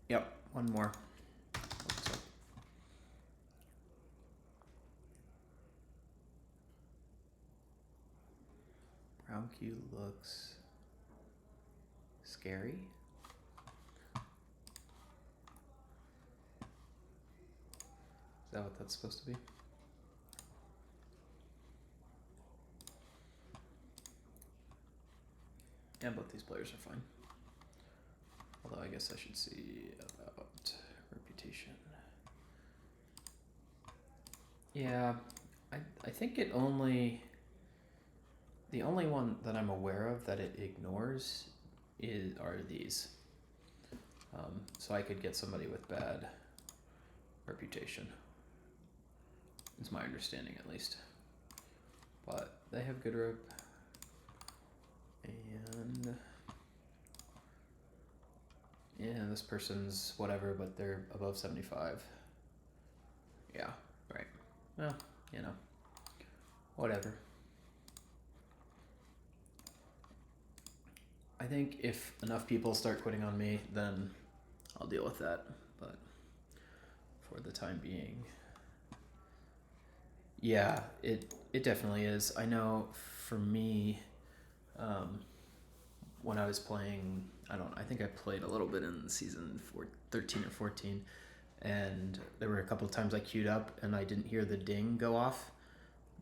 Yep, one more. Brown Q looks scary. Is that what that's supposed to be? Yeah, both these players are fine. Although I guess I should see about reputation. Yeah, I think it only... The only one that I'm aware of that it ignores are these. So I could get somebody with bad reputation. It's my understanding, at least. But they have good rep. And yeah, this person's whatever, but they're above 75. Yeah, right. Well, you know, whatever. I think if enough people start quitting on me, then I'll deal with that. But for the time being, yeah, it definitely is. I know for me, when I was playing, I think I played a little bit in season 13 or 14, and there were a couple of times I queued up and I didn't hear the ding go off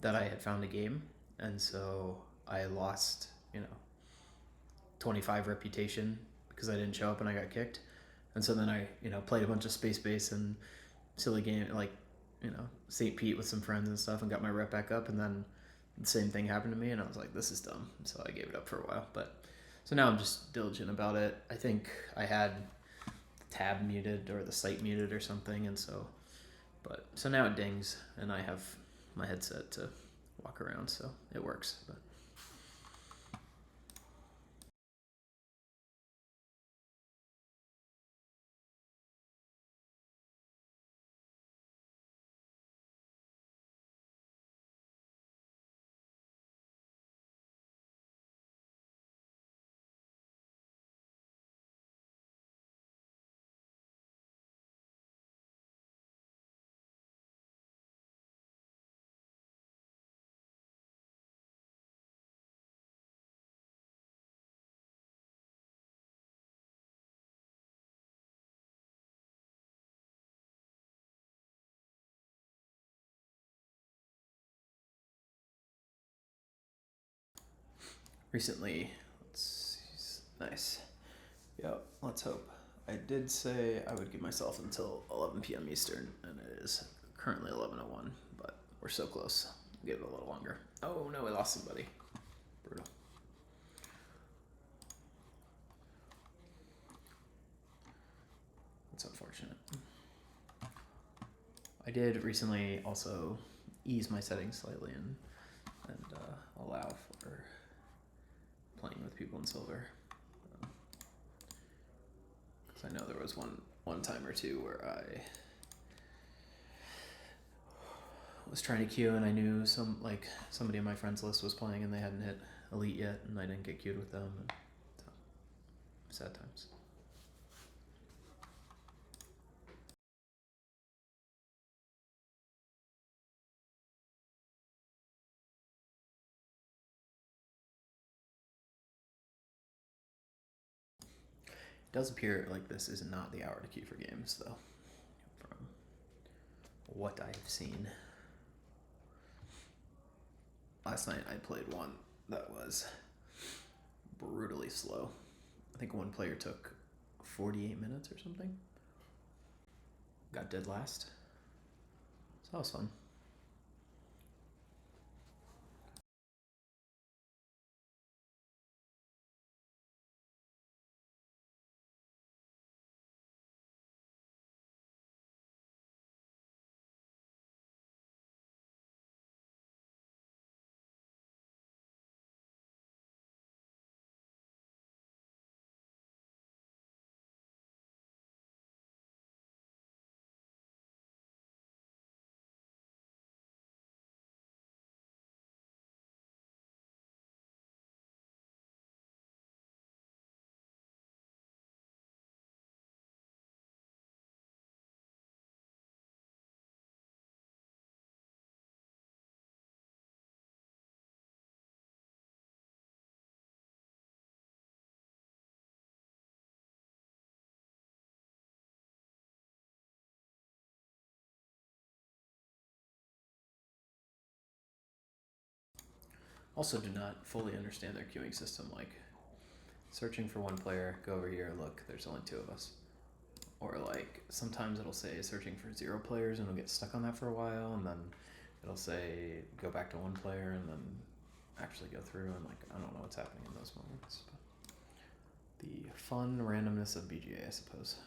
that I had found a game, and so I lost, 25 reputation because I didn't show up and I got kicked. And so then I, played a bunch of Space Base and silly game like, St. Pete with some friends and stuff and got my rep back up, and then the same thing happened to me and I was like, this is dumb. So I gave it up for a while. But so now I'm just diligent about it. I think I had the tab muted or the site muted or something, and so now it dings and I have my headset to walk around, so it works. But recently, nice. Yep, let's hope. I did say I would give myself until 11 p.m. Eastern, and it is currently 11:01, but we're so close. I'll give it a little longer. Oh no, we lost somebody. Brutal. That's unfortunate. I did recently also ease my settings slightly and allow for playing with people in silver. Because I know there was one time or two where I was trying to queue and I knew somebody in my friends list was playing and they hadn't hit elite yet, and I didn't get queued with them. And so, sad times. It does appear like this is not the hour to queue for games, though, from what I've seen. Last night I played one that was brutally slow. I think one player took 48 minutes or something. Got dead last. So that was fun. Also do not fully understand their queuing system. Like, searching for one player, go over here, look, there's only 2 of us. Or like, sometimes it'll say searching for 0 players and it'll get stuck on that for a while, and then it'll say go back to 1 player and then actually go through, and like, I don't know what's happening in those moments. But the fun randomness of BGA, I suppose.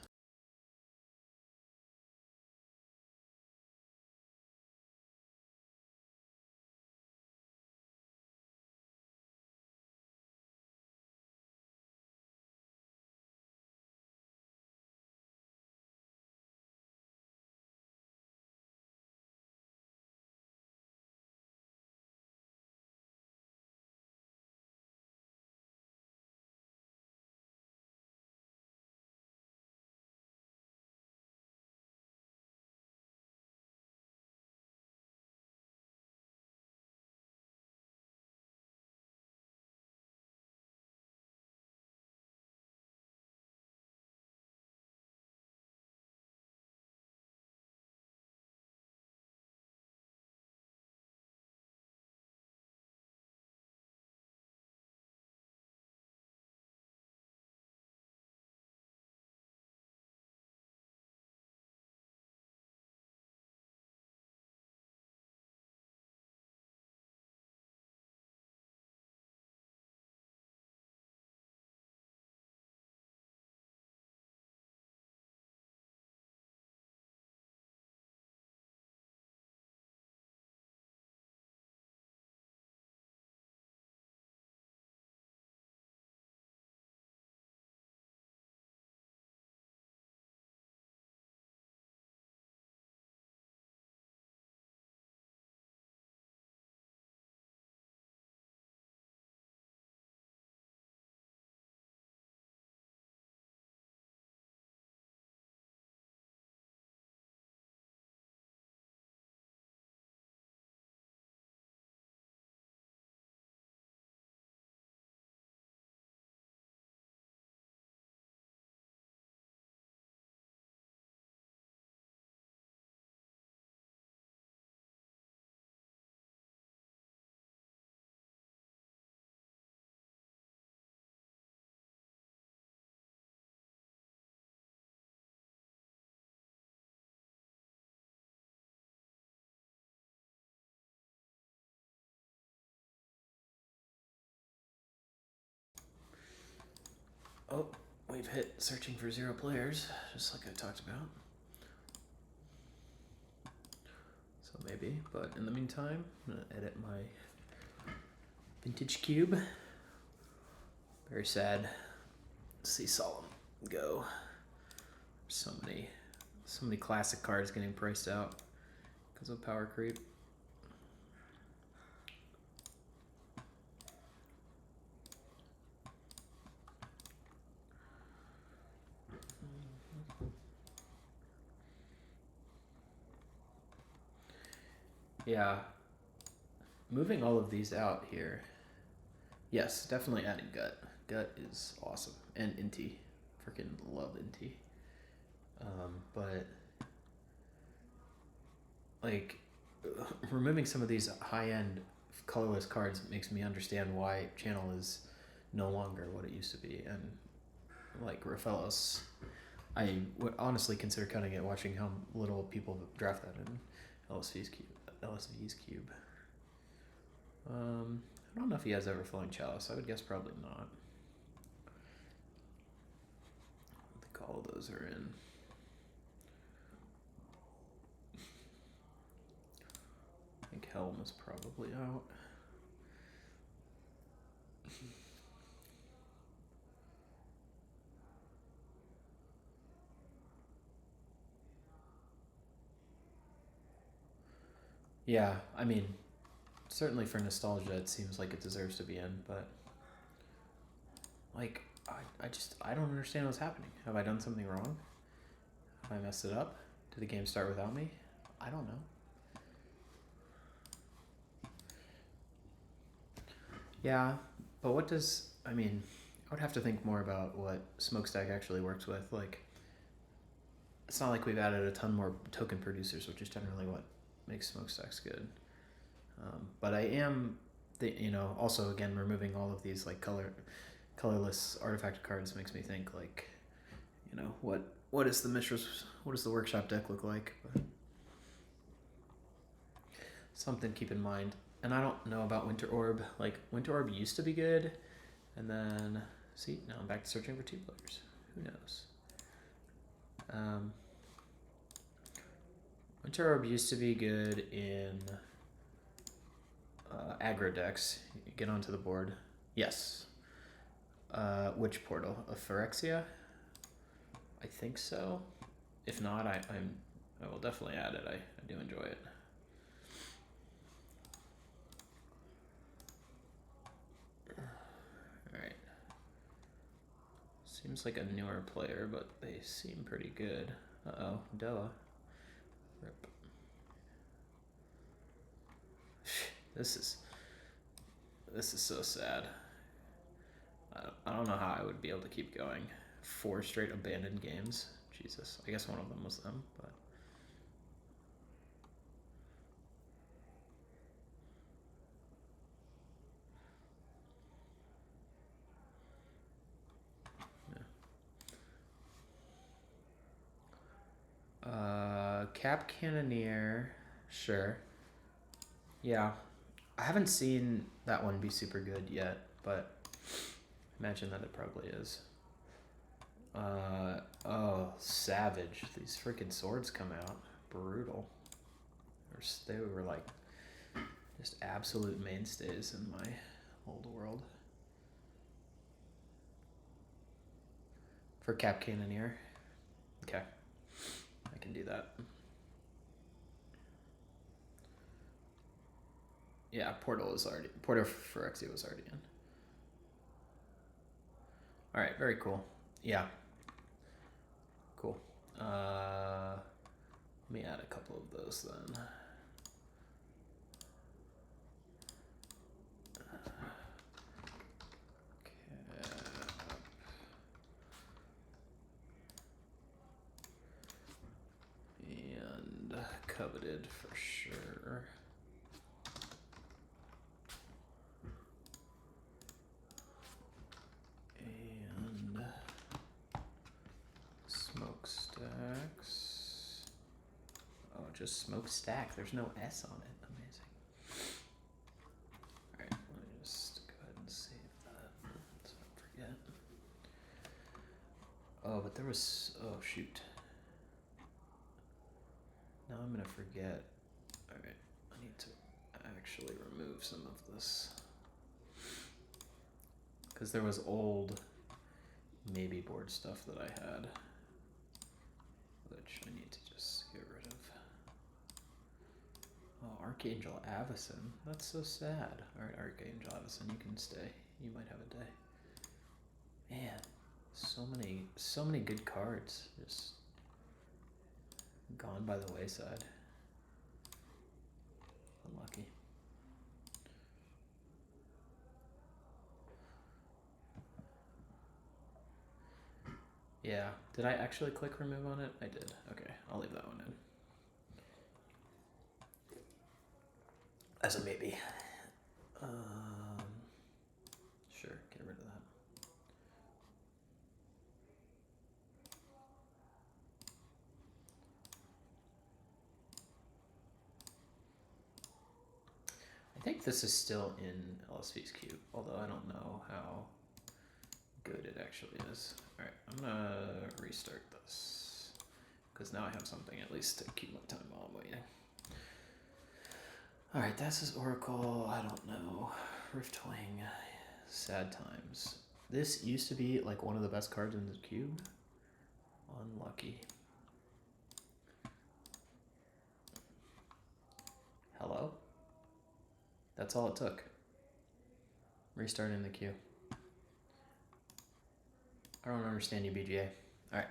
Oh, we've hit searching for 0 players, just like I talked about. So maybe, but in the meantime, I'm gonna edit my vintage cube. Very sad to see Solemn go. So many classic cards getting priced out because of power creep. Yeah, moving all of these out here. Yes, definitely adding Gut. Gut is awesome, and Inti. Freaking love Inti. But like, removing some of these high-end colorless cards makes me understand why Channel is no longer what it used to be. And like Rafellos, I would honestly consider cutting it, watching how little people draft that in LSV's cube. I don't know if he has Everflowing Chalice. I would guess probably not. I think all of those are in. I think Helm is probably out. Yeah, I mean, certainly for nostalgia, it seems like it deserves to be in, but like, I don't understand what's happening. Have I done something wrong? Have I messed it up? Did the game start without me? I don't know. Yeah, but what does, I mean, I would have to think more about what Smokestack actually works with. Like, it's not like we've added a ton more token producers, which is generally what makes Smokestacks good. But I am also again removing all of these like colorless artifact cards makes me think like, what is the Mishra's, what does the workshop deck look like? But something to keep in mind. And I don't know about Winter Orb. Like Winter Orb used to be good, and then see, now I'm back to searching for 2 players. Who knows? Winter Orb used to be good in aggro decks. You get onto the board. Yes. Which portal? Of Phyrexia? I think so. If not, I will definitely add it. I do enjoy it. Alright. Seems like a newer player, but they seem pretty good. Uh-oh, Doa. Rip. This is so sad. I don't know how I would be able to keep going. 4 straight abandoned games. Jesus. I guess one of them was them, but... Cap Cannoneer, sure. Yeah, I haven't seen that one be super good yet, but I imagine that it probably is. Oh, Savage. These freaking swords come out. Brutal. They were like just absolute mainstays in my old world. For Cap Cannoneer. Okay. I can do that. Yeah, Portal Phyrexia was already in. Alright, very cool. Yeah. Cool. Let me add a couple of those then. And Coveted for sure. And Smokestacks. Oh, just Smokestack. There's no S on it. Amazing. Alright, let me just go ahead and save that so I don't forget. Oh, but there was... Oh, shoot. Now I'm gonna forget. Alright, I need to actually remove some of this. Because there was old maybe board stuff that I had, which I need to just get rid of. Oh, Archangel Avacyn. That's so sad. Alright, Archangel Avacyn, you can stay. You might have a day. Man, so many good cards just gone by the wayside. Unlucky. Yeah, did I actually click remove on it? I did. Okay, I'll leave that one in. As a maybe. Sure, get rid of that. I think this is still in LSV's cube, although I don't know how good it actually is. Alright, I'm gonna restart this, because now I have something at least to keep my time while I'm waiting. Alright, that's his Oracle, I don't know. Riftwing, sad times. This used to be like one of the best cards in the cube. Unlucky. Hello? That's all it took. Restarting the queue. I don't understand you, BGA. Alright.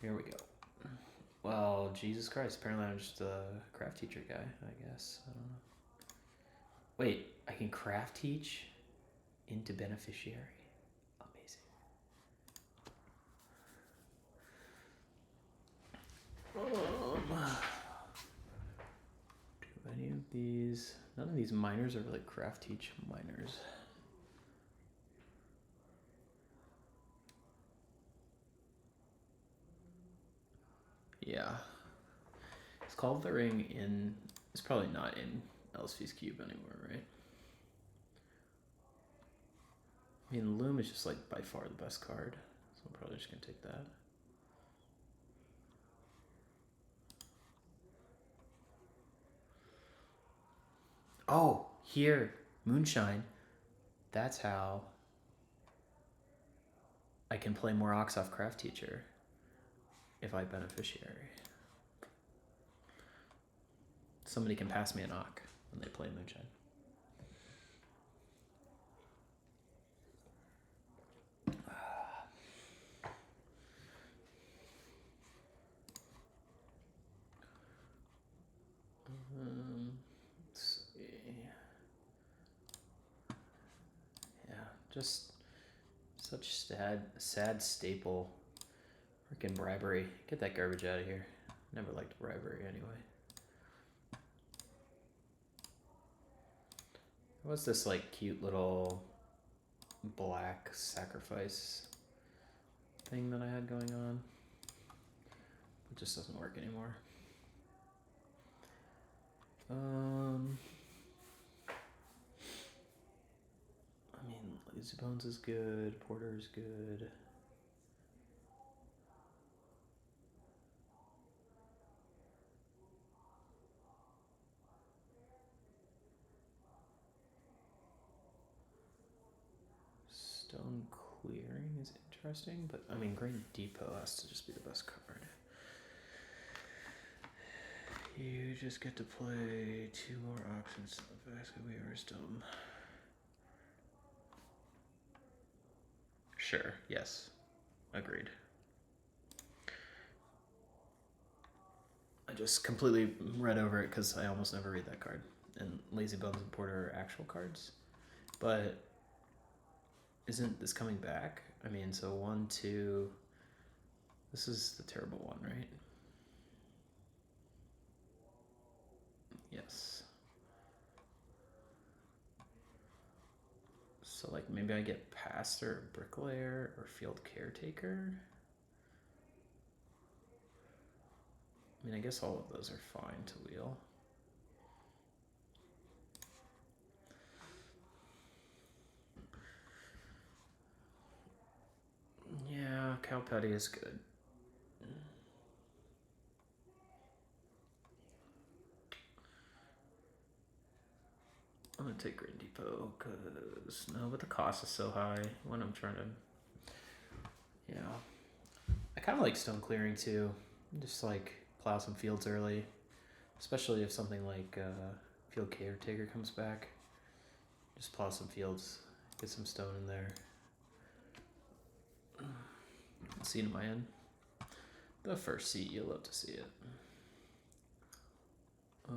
Here we go. Well, Jesus Christ. Apparently I'm just a craft teacher guy, I guess. I don't know. Wait, I can craft teach into beneficiary. Amazing. Do any of these... None of these these miners are like craft teach miners. Yeah. It's called the ring in... It's probably not in Elspeth's Cube anymore, right? I mean, Loom is just like by far the best card. So I'm probably just going to take that. Oh, here. Moonshine. That's how I can play more Ox off Craft Teacher if I beneficiary. Somebody can pass me an Ock when they play Moonshine. Let's see. Yeah, just such sad staple. Freaking bribery. Get that garbage out of here. Never liked bribery anyway. What's this like cute little black sacrifice thing that I had going on? It just doesn't work anymore. I mean, Lazy Bones is good, Porter is good. Stone Clearing is interesting, but I mean, Green Depot has to just be the best card. You just get to play 2 more options. Basically, Wisdom. Sure, yes. Agreed. I just completely read over it because I almost never read that card. And Lazy Bones and Porter are actual cards. But isn't this coming back? I mean, so 1, 2... This is the terrible one, right? Yes. So, like, maybe I get Pastor, Bricklayer, or Field Caretaker? I mean, I guess all of those are fine to wheel. Yeah, Cal Petty is good. I'm gonna take Green Depot because but the cost is so high when I'm trying to. Yeah, I kind of like Stone Clearing too. Just like plow some fields early, especially if something like Field Caretaker comes back. Just plow some fields, get some stone in there. Scene in my end. The first seat, you'll love to see it. I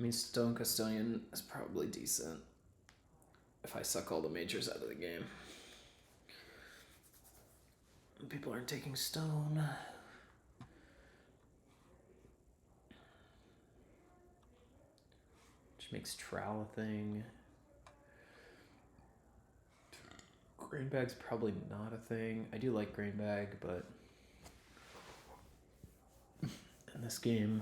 mean, Stone Custodian is probably decent if I suck all the majors out of the game. People aren't taking Stone. Which makes Trowel a thing. Grainbag's probably not a thing. I do like Grainbag, but in this game,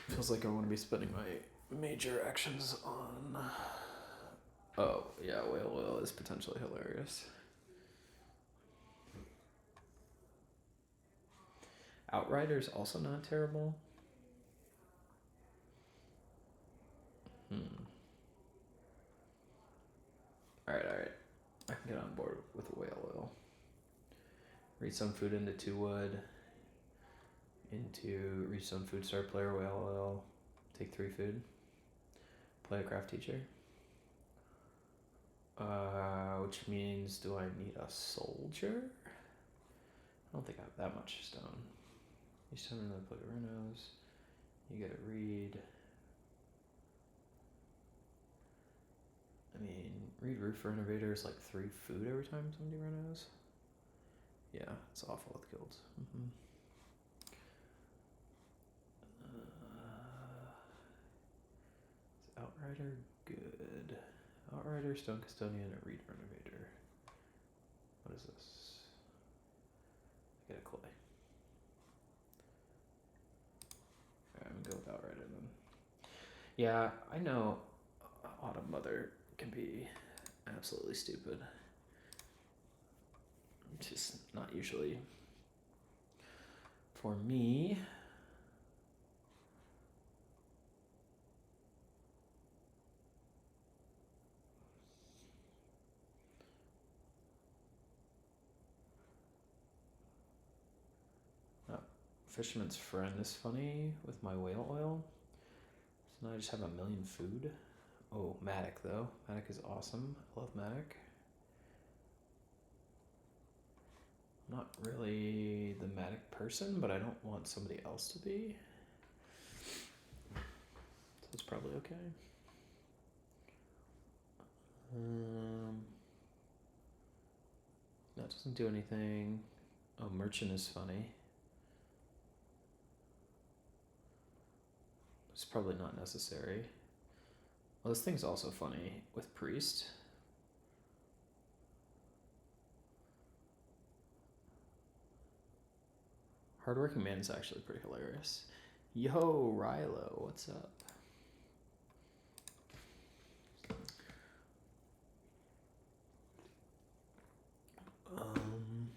feels like I want to be spending my major actions on... Oh, yeah, Whale Oil is potentially hilarious. Outrider's also not terrible. Alright. I can get on board with Whale Oil. Read some food into 2 wood. Into reach some food, start player, Whale Oil. Take 3 food. Play a Craft Teacher. Which means, do I need a soldier? I don't think I have that much stone. Each time I play Renos, you get a read. I mean, read Roof Renovator is like 3 food every time somebody renos. Yeah, it's awful with guilds. Is Outrider good? Outrider, Stone Custodian, or Reed Renovator? What is this? I get a clay. Alright, I'm gonna go with Outrider then. Yeah, I know Autumn Mother can be absolutely stupid. Just not usually for me. Fisherman's Friend is funny with my whale oil. So now I just have a million food. Oh, Matic though. Matic is awesome. I love Matic. I'm not really the Matic person, but I don't want somebody else to be. So it's probably okay. That doesn't do anything. Oh, Merchant is funny. It's probably not necessary. Well, this thing's also funny with Priest. Hardworking Man is actually pretty hilarious. Yo, Rilo, what's up? I'm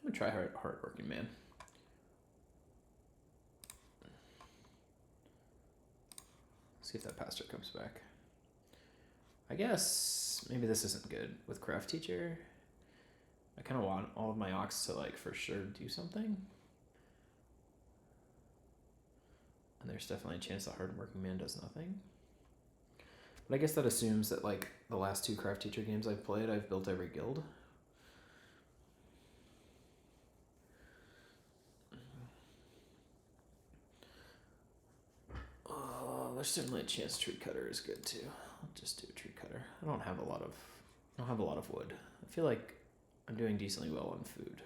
gonna try Hardworking Man. See if that pastor comes back. I guess maybe this isn't good with Craft Teacher. I kind of want all of my ox to like for sure do something. And there's definitely a chance the Hardworking Man does nothing. But I guess that assumes that like the last 2 Craft Teacher games I've played, I've built every guild. There's certainly a chance Tree Cutter is good too. I'll just do a Tree Cutter. I don't have a lot of wood. I feel like I'm doing decently well on food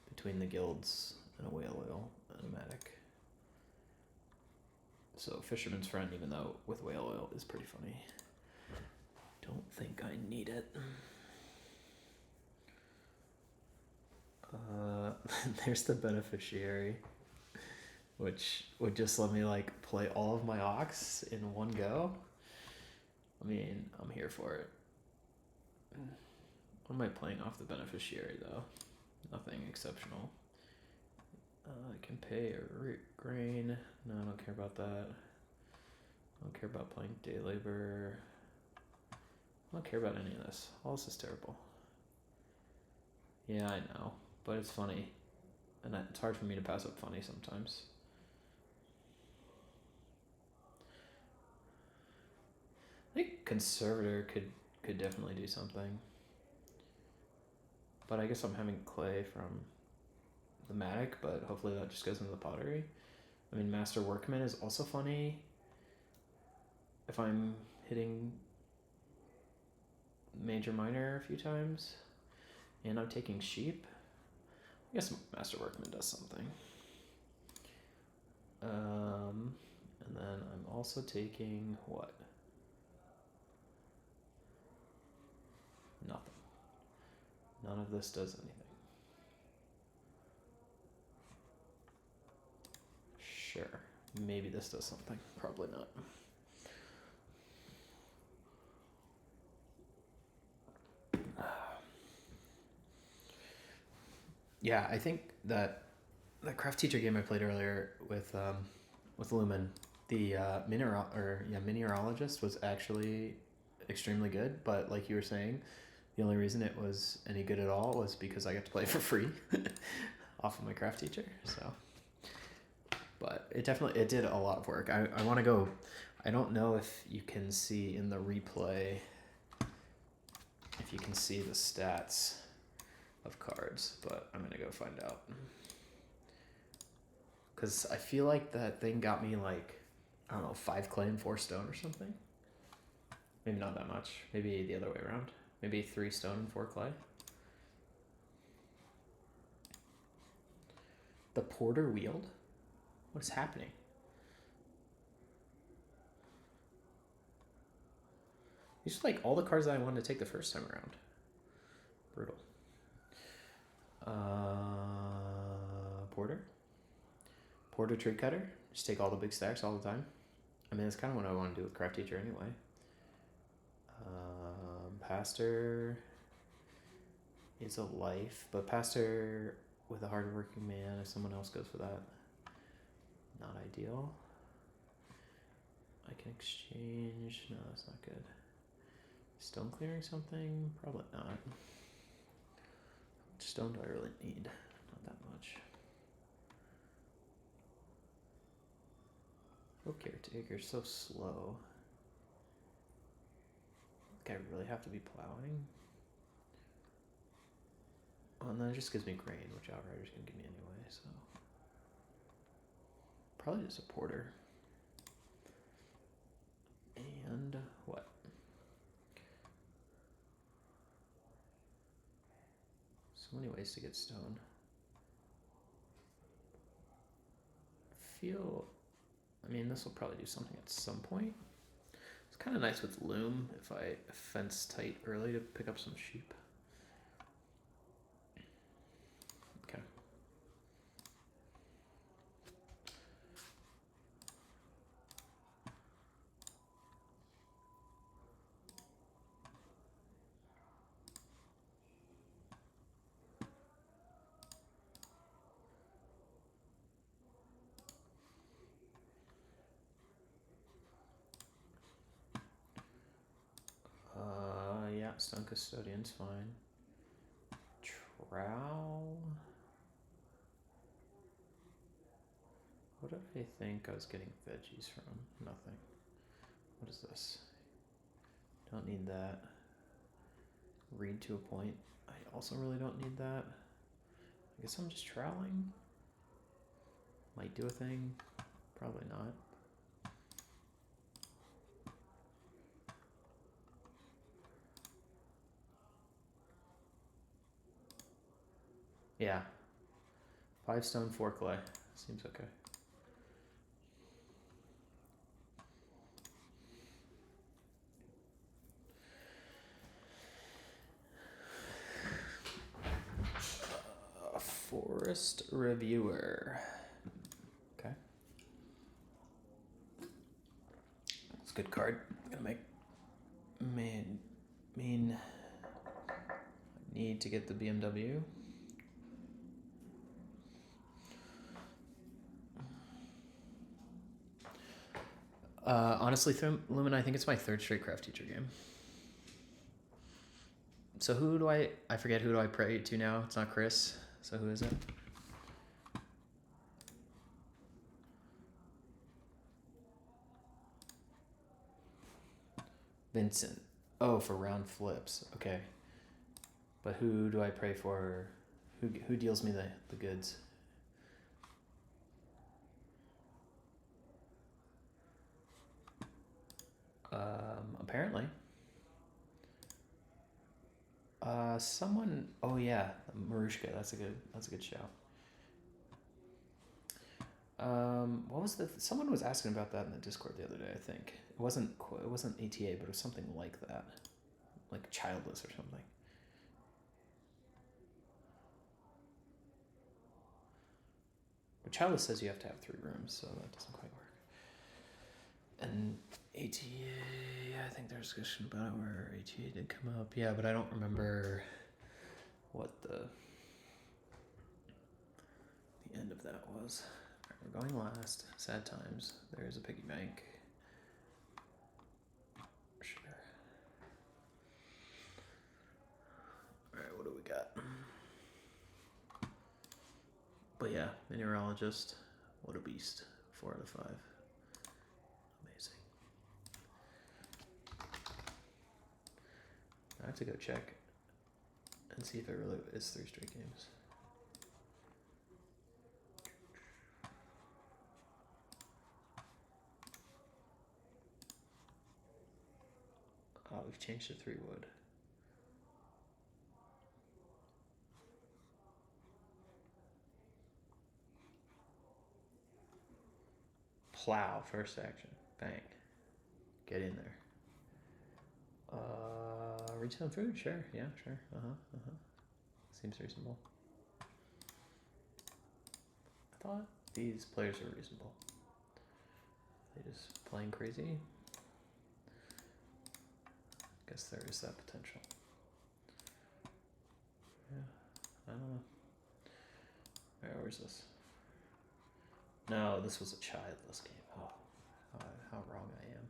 between the guilds and a whale oil and a Matic. So Fisherman's Friend, even though with whale oil, is pretty funny. Don't think I need it. There's the Beneficiary, which would just let me like play all of my ox in one go. I mean, I'm here for it. What am I playing off the Beneficiary though? Nothing exceptional. I can pay a grain. No, I don't care about that. I don't care about playing day labor. I don't care about any of this. All this is terrible. Yeah, I know, but it's funny. And it's hard for me to pass up funny sometimes. I think Conservator could definitely do something. But I guess I'm having clay from the Matic, but hopefully that just goes into the pottery. I mean, Master Workman is also funny if I'm hitting major minor a few times. And I'm taking sheep. I guess Master Workman does something. And then I'm also taking what? Nothing. None of this does anything. Sure. Maybe this does something. Probably not. Yeah, I think that the Craft Teacher game I played earlier with Lumen, the Mineralogist was actually extremely good. But like you were saying, the only reason it was any good at all was because I got to play for free off of my Craft Teacher. So, but it did a lot of work. I want to go. I don't know if you can see in the replay if you can see the stats of cards, but I'm gonna go find out. Because I feel like that thing got me like, I don't know, 5 clay and 4 stone or something. Maybe not that much. Maybe the other way around. Maybe 3 stone and 4 clay. The Porter Wield? What is happening? These are like all the cards that I wanted to take the first time around. Brutal. Porter? Porter Tree Cutter. Just take all the big stacks all the time. I mean, that's kind of what I want to do with Craft Teacher anyway. Pastor is a life, but Pastor with a hardworking man, if someone else goes for that, not ideal. I can exchange. No, that's not good. Stone clearing something? Probably not. How much stone do I really need? Not that much. Oh, caretaker, so slow. I really have to be plowing. Oh, and then it just gives me grain, which Outrider's gonna give me anyway, so. Probably just a porter. And what? So many ways to get stone. I mean, this will probably do something at some point. It's kind of nice with Loom if I fence tight early to pick up some sheep. Okay. Yeah, Stone Custodian's fine. Trowel. What did I think I was getting veggies from? Nothing. What is this? Don't need that. Read to a point. I also really don't need that. I guess I'm just troweling. Might do a thing. Probably not. Yeah. 5 stone, 4 clay. Seems okay. Forest Reviewer. Okay. It's a good card. Gonna make mean need to get the BMW. Honestly, Lumen, I think it's my 3rd straight Craft Teacher game. So who do I forget who do I pray to now? It's not Chris. So who is it? Vincent. Oh, for round flips. Okay. But who do I pray for? Who deals me the goods? Apparently. Someone. Oh yeah, Marushka. That's a good shout. What was someone was asking about that in the Discord the other day. I think it wasn't ATA, but it was something like that, like childless or something. But childless says you have to have 3 rooms, so that doesn't quite work. And ATA, I think there's a discussion about it where ATA did come up. Yeah, but I don't remember what the end of that was. All right, we're going last. Sad times. There's a piggy bank. Sure. All right, what do we got? But yeah, mineralogist. What a beast. 4 out of 5. Amazing. I have to go check and see if it really is 3 straight games. Oh, we've changed to 3 wood. Plow, first action. Bang. Get in there. Retail food? Sure. Yeah, sure. Seems reasonable. I thought these players were reasonable. They just playing crazy? Guess there is that potential. Yeah, I don't know. Alright, where's this? No, this was a childless game. Oh, how wrong I am.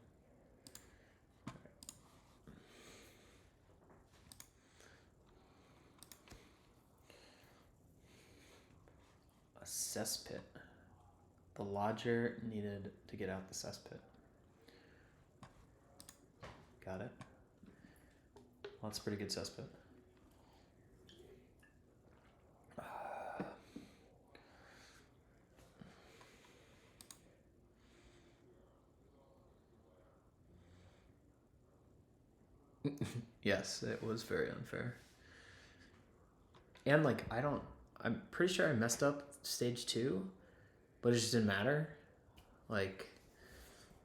A cesspit. The lodger needed to get out the cesspit. Got it. Well, that's a pretty good cesspit. Yes, it was very unfair. And like I'm pretty sure I messed up stage 2, but it just didn't matter. Like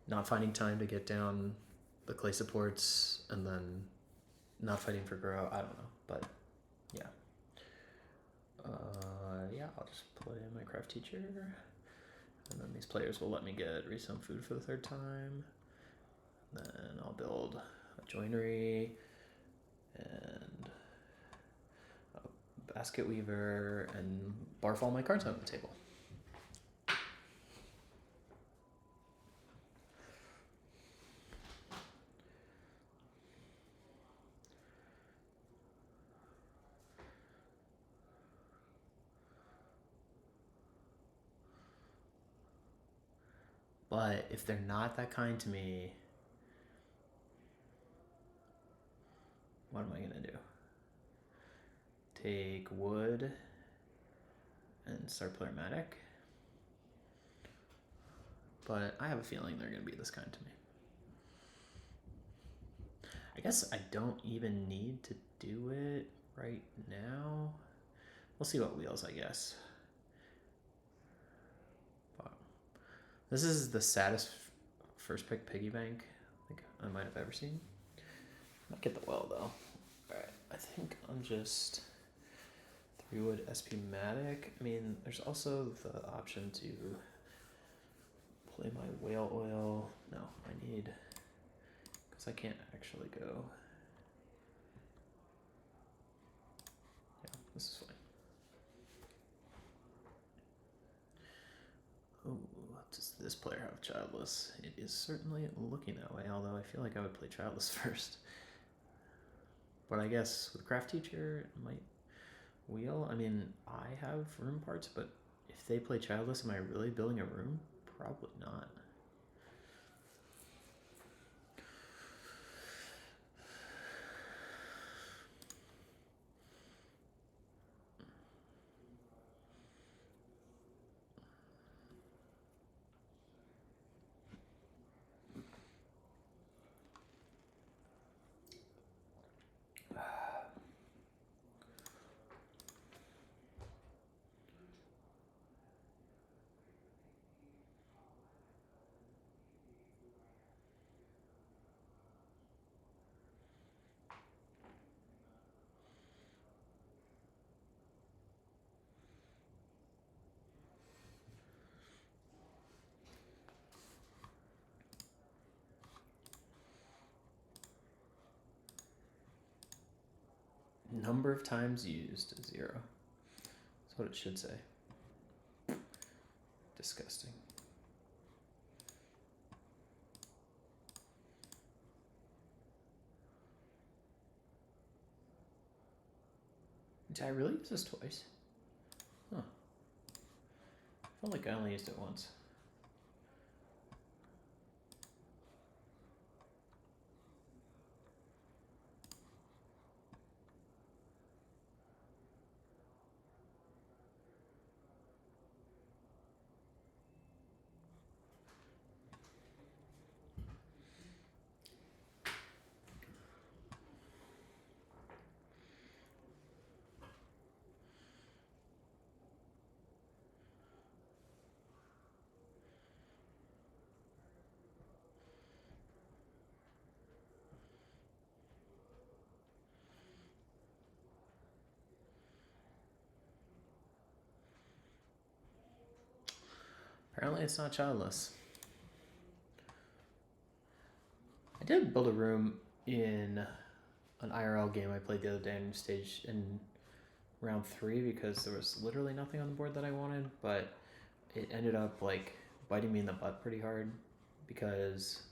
not finding time to get down the clay supports and then not fighting for grow. I don't know, but yeah. Yeah, I'll just play my craft teacher, and then these players will let me get resome food for the 3rd time. Then I'll build a joinery and a basket weaver and barf all my cards on the table. But if they're not that kind to me, what am I gonna do? Take wood and start Plurmatic. But I have a feeling they're gonna be this kind to me. I guess I don't even need to do it right now. We'll see what wheels, I guess. But this is the saddest first pick piggy bank I think I might have ever seen. I'll get the well though. Alright, I think I'm just 3 wood SP Matic. I mean, there's also the option to play my whale oil. No, I need, because I can't actually go. Yeah, this is fine. Oh, does this player have childless? It is certainly looking that way, although I feel like I would play childless first. But I guess with craft teacher, it might wheel. I mean, I have room parts, but if they play childless, am I really building a room? Probably not. Number of times used, 0. That's what it should say. Disgusting. Did I really use this twice? Huh. I felt like I only used it once. Apparently it's not childless. I did build a room in an IRL game I played the other day in stage in round 3 because there was literally nothing on the board that I wanted, but it ended up like biting me in the butt pretty hard because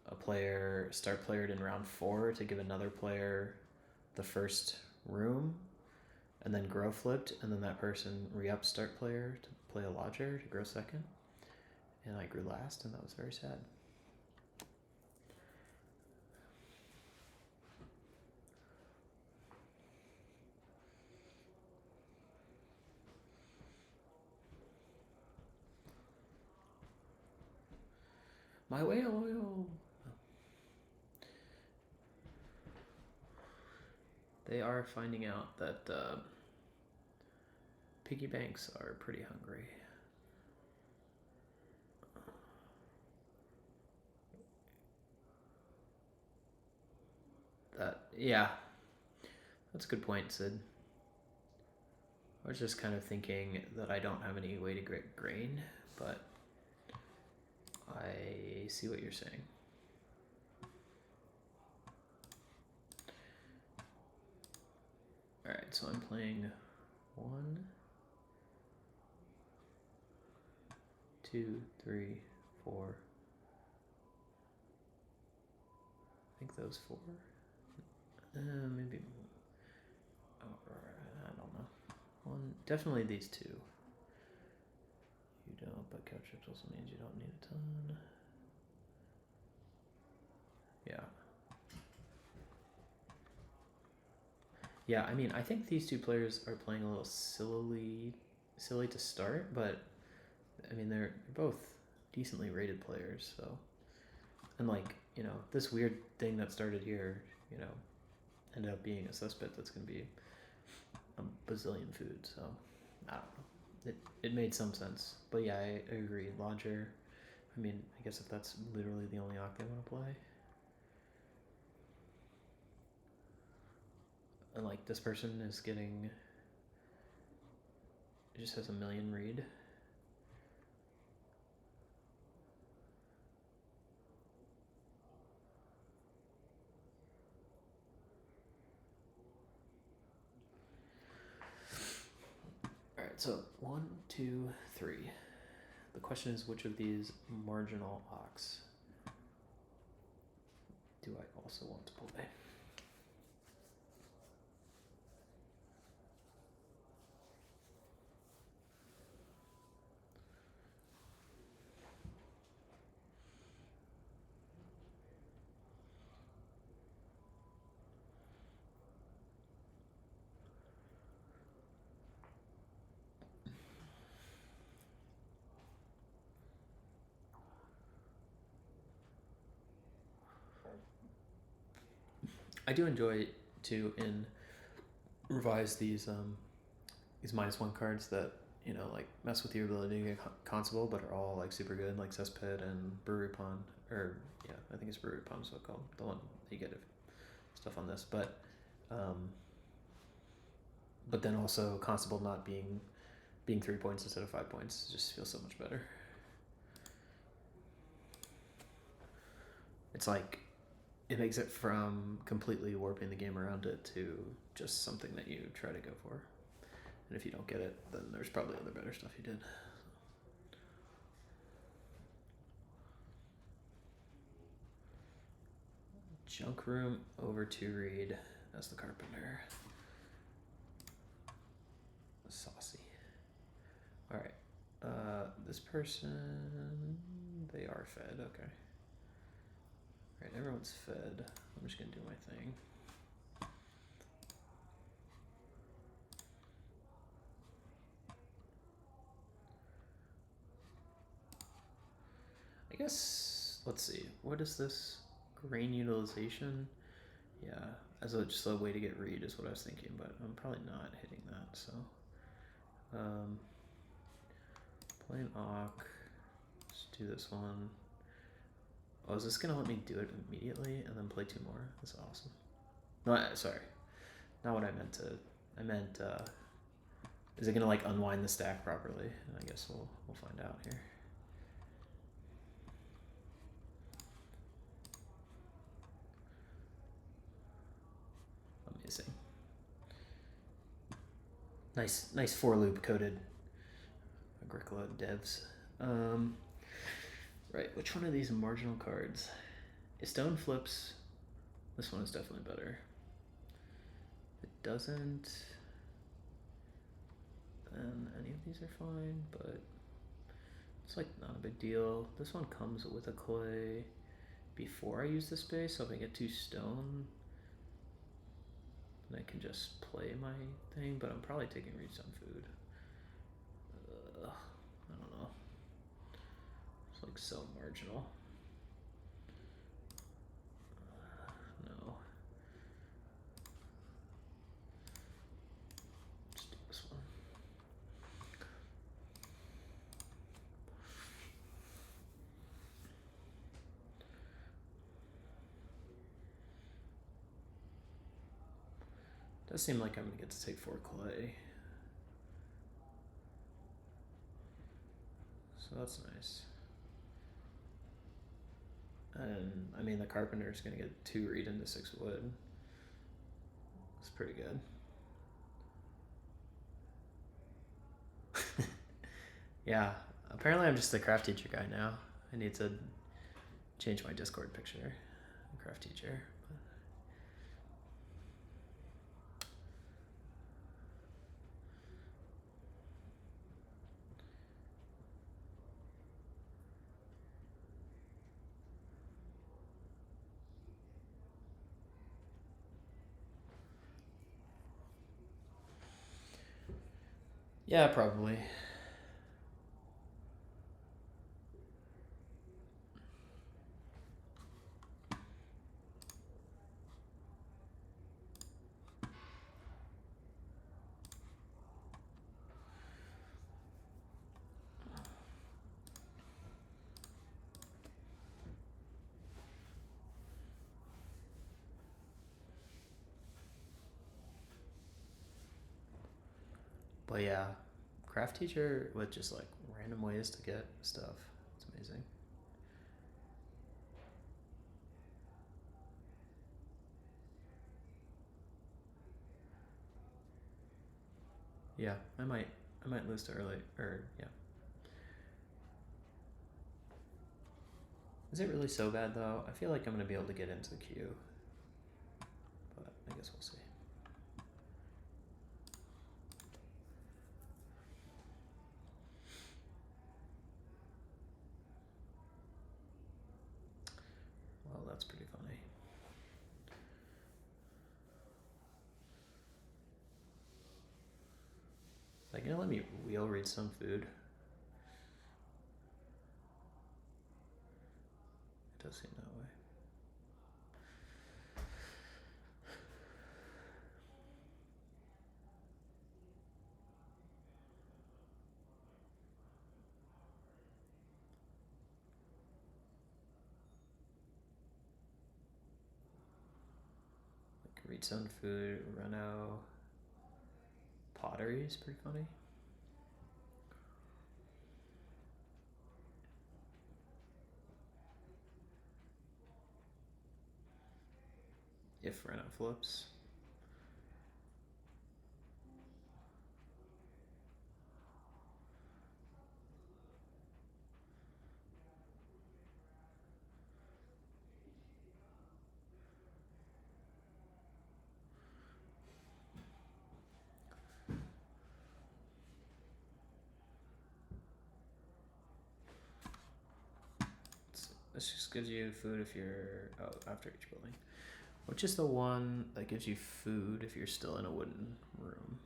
a player start playered in round 4 to give another player the first room, and then grow flipped, and then that person re-up start player to play a lodger to grow second, and I grew last, and that was very sad. My whale. They are finding out that piggy banks are pretty hungry. Yeah, that's a good point, Sid. I was just kind of thinking that I don't have any way to get grain, but I see what you're saying. Alright, so I'm playing 1, 2, 3, 4. I think those 4. Maybe. I don't know. 1, definitely these 2. You don't, but couch chips also means you don't need a ton. Yeah. Yeah, I mean, I think these 2 players are playing a little silly to start, but I mean, they're both decently rated players, so. And like, you know, this weird thing that started here, you know, ended up being a suspect that's going to be a bazillion food, so I don't know. It made some sense. But yeah, I agree. Lodger, I mean, I guess if that's literally the only Oct they want to play. And like, this person is getting, it just has a million read. Alright, so 1, 2, 3. The question is, which of these marginal Octs do I also want to play? I do enjoy too in revise these -1 cards that, you know, like mess with your ability to get Constable, but are all like super good, like Cesspit and Brewery Pond, or yeah, I think it's Brewery Pond is what called, the one that you get stuff on this, but then also Constable not being 3 points instead of 5 points just feels so much better. It's like, it makes it from completely warping the game around it to just something that you try to go for. And if you don't get it, then there's probably other better stuff you did. Junk Room over 2 read as the Carpenter. Saucy. Alright. This person, they are fed, okay. Alright, everyone's fed. I'm just gonna do my thing. I guess, let's see, what is this? Grain utilization? Yeah, as just a way to get read is what I was thinking, but I'm probably not hitting that, so. Playing Ock. Let's do this one. Oh, is this gonna let me do it immediately and then play 2 more? That's awesome. No, sorry. Not what I meant to. I meant, is it gonna like unwind the stack properly? And I guess we'll find out here. Amazing. Nice for loop coded Agricola devs. Right, which one of these marginal cards? If stone flips, this one is definitely better. If it doesn't, then any of these are fine, but it's like not a big deal. This one comes with a clay before I use the space, so if I get 2 stone, then I can just play my thing, but I'm probably taking reach on food. I don't know. It's like so marginal. No. Just do this one. Does seem like I'm gonna get to take 4 clay. So that's nice. And I mean, the carpenter's gonna get 2 reed into 6 wood. It's pretty good. Yeah, apparently I'm just a craft teacher guy now. I need to change my Discord picture. Craft teacher. Yeah, probably. But yeah, craft teacher with just like random ways to get stuff. It's amazing. Yeah, I might lose to early, or yeah. Is it really so bad though? I feel like I'm gonna be able to get into the queue, but I guess we'll see. Well, that's pretty funny. Like, you know, let me wheel read some food. It does seem that way. Like, read some food, Renault. Pottery is pretty funny. If Renault flips. This just gives you food if you're after each building. Which is the one that gives you food if you're still in a wooden room?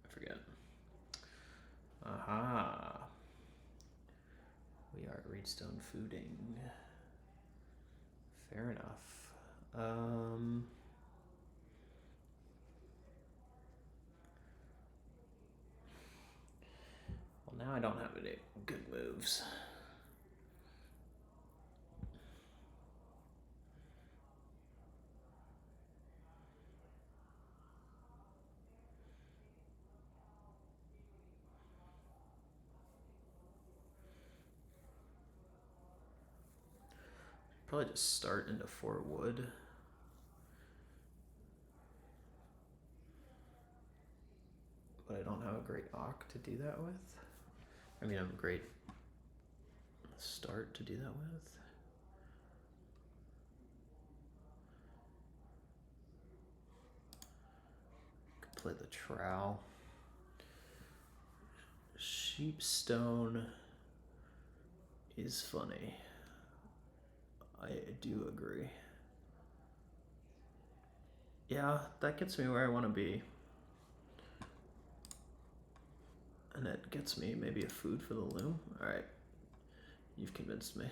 I forget. Aha. We are Reedstone fooding. Fair enough. Well, now I don't have any good moves. Probably just start into 4 wood. But I don't have a great Ock to do that with. I mean, I have a great start to do that with. Could play the trowel. Sheepstone is funny. I do agree. Yeah, that gets me where I want to be. And it gets me maybe a food for the loom. Alright. You've convinced me.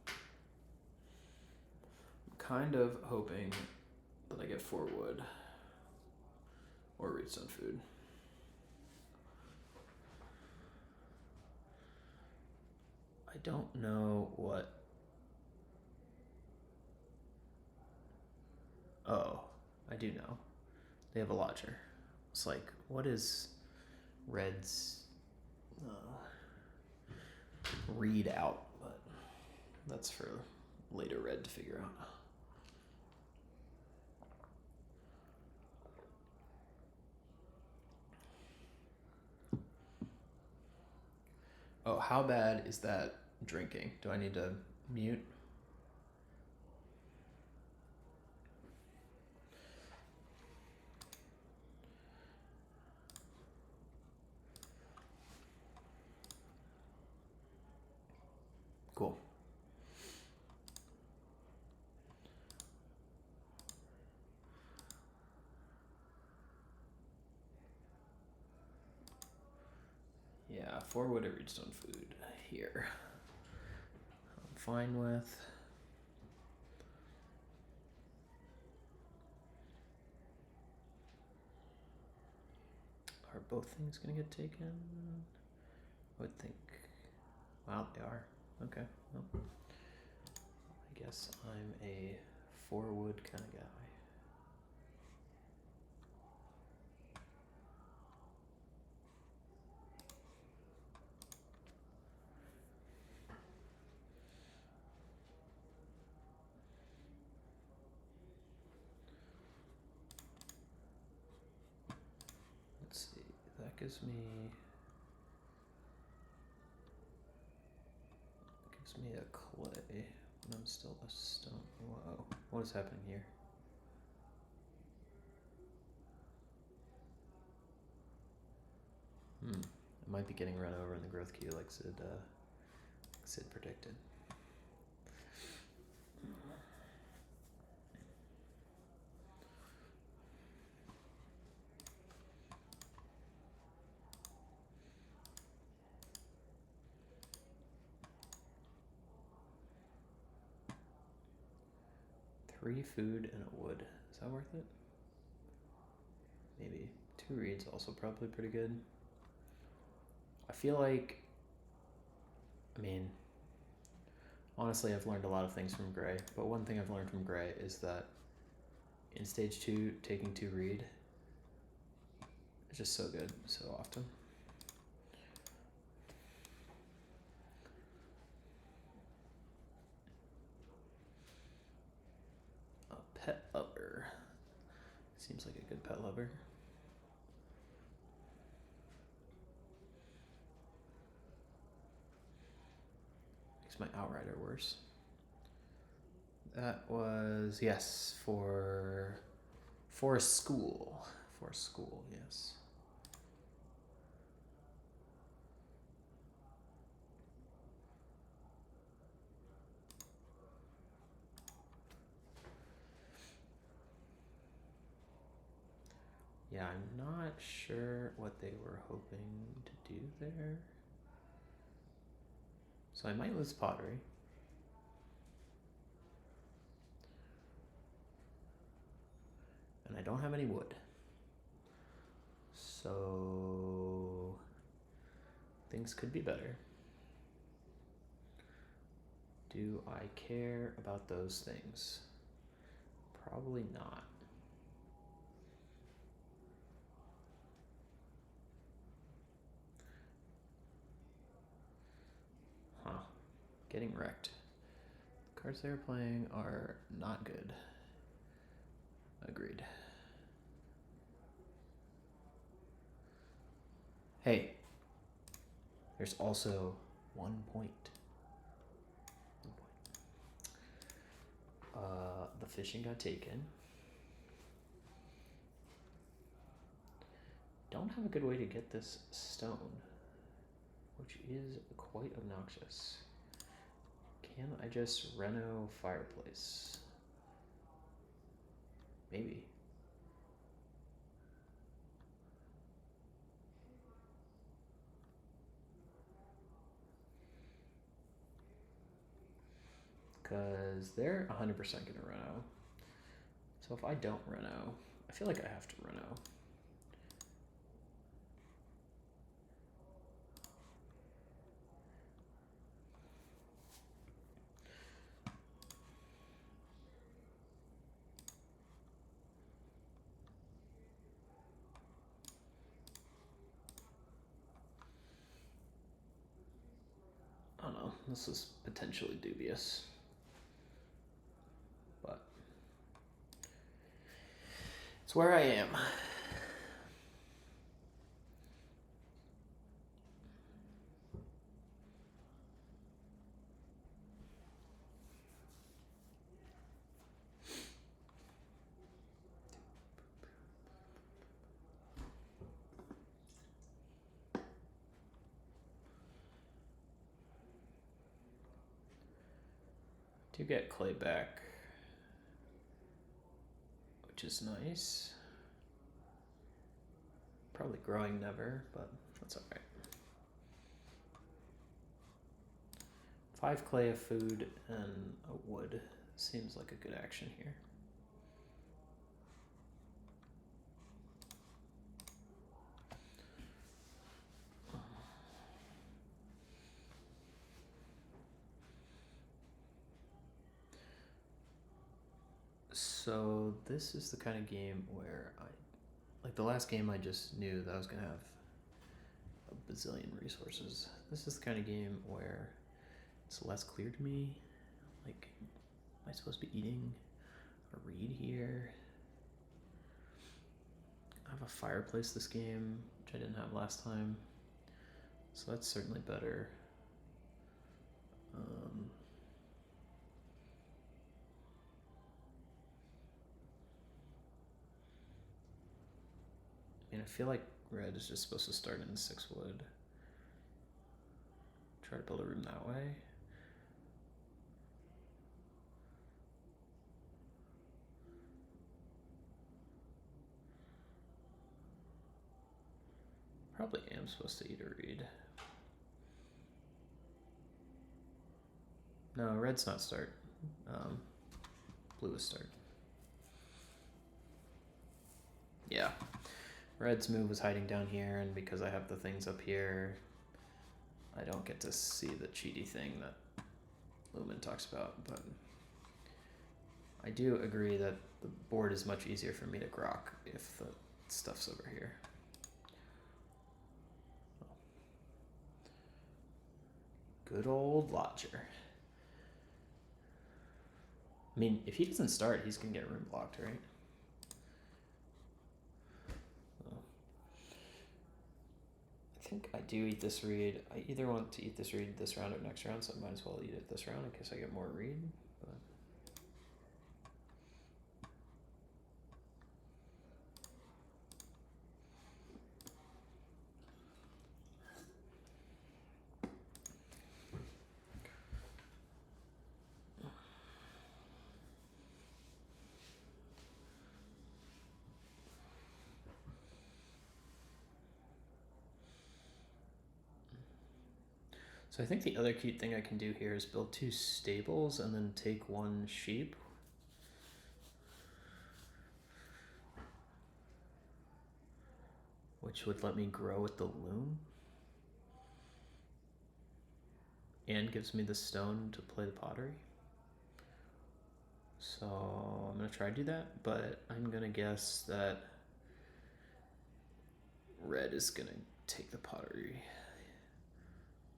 I'm kind of hoping that I get 4 wood. Or redstone food. I don't know what... Oh, I do know. They have a lodger. It's like, what is Red's read out? But that's for later Red to figure out. Oh, how bad is that drinking? Do I need to mute? Cool. Yeah, 4 wood or redstone food here. I'm fine with. Are both things gonna get taken? I would think. Wow, they are. Okay. Well, I guess I'm a 4 wood kind of guy. Let's see. That gives me a clay, and I'm still a stone. Whoa, what is happening here? I might be getting run over in the growth queue like Sid predicted. Three food and a wood. Is that worth it? Maybe. 2 reeds also probably pretty good. I feel like, I mean, honestly, I've learned a lot of things from Gray, but one thing I've learned from Gray is that in stage 2, taking 2 reed is just so good so often. A pet lover. Seems like a good pet lover. Makes my Outrider worse. That was, yes, for a school. For a school, yes. Yeah, I'm not sure what they were hoping to do there. So I might lose pottery. And I don't have any wood. So things could be better. Do I care about those things? Probably not. Getting wrecked. The cards they're playing are not good. Agreed. Hey, there's also 1 point. 1 point. The fishing got taken. Don't have a good way to get this stone, which is quite obnoxious. Can I just reno fireplace? Maybe. Because they're 100% gonna reno. So if I don't reno, I feel like I have to reno. I don't know, this is potentially dubious. But it's where I am. Do get clay back, which is nice. Probably growing never, but that's alright. 5 clay, a food, and a wood seems like a good action here. So this is the kind of game where like the last game I just knew that I was gonna have a bazillion resources. This is the kind of game where it's less clear to me. Like, am I supposed to be eating a reed here? I have a fireplace this game, which I didn't have last time. So that's certainly better. I mean, I feel like red is just supposed to start in 6 wood. Try to build a room that way. Probably am supposed to eat a reed. No, red's not start. Blue is start. Yeah. Red's move was hiding down here, and because I have the things up here, I don't get to see the cheaty thing that Lumen talks about, but I do agree that the board is much easier for me to grok if the stuff's over here. Good old Lodger. I mean, if he doesn't start, he's gonna get room blocked, right? I think I do eat this reed. I either want to eat this reed this round or next round, so I might as well eat it this round in case I get more reed. But so I think the other cute thing I can do here is build 2 stables and then take 1 sheep. Which would let me grow with the loom. And gives me the stone to play the pottery. So I'm gonna try to do that, but I'm gonna guess that red is gonna take the pottery.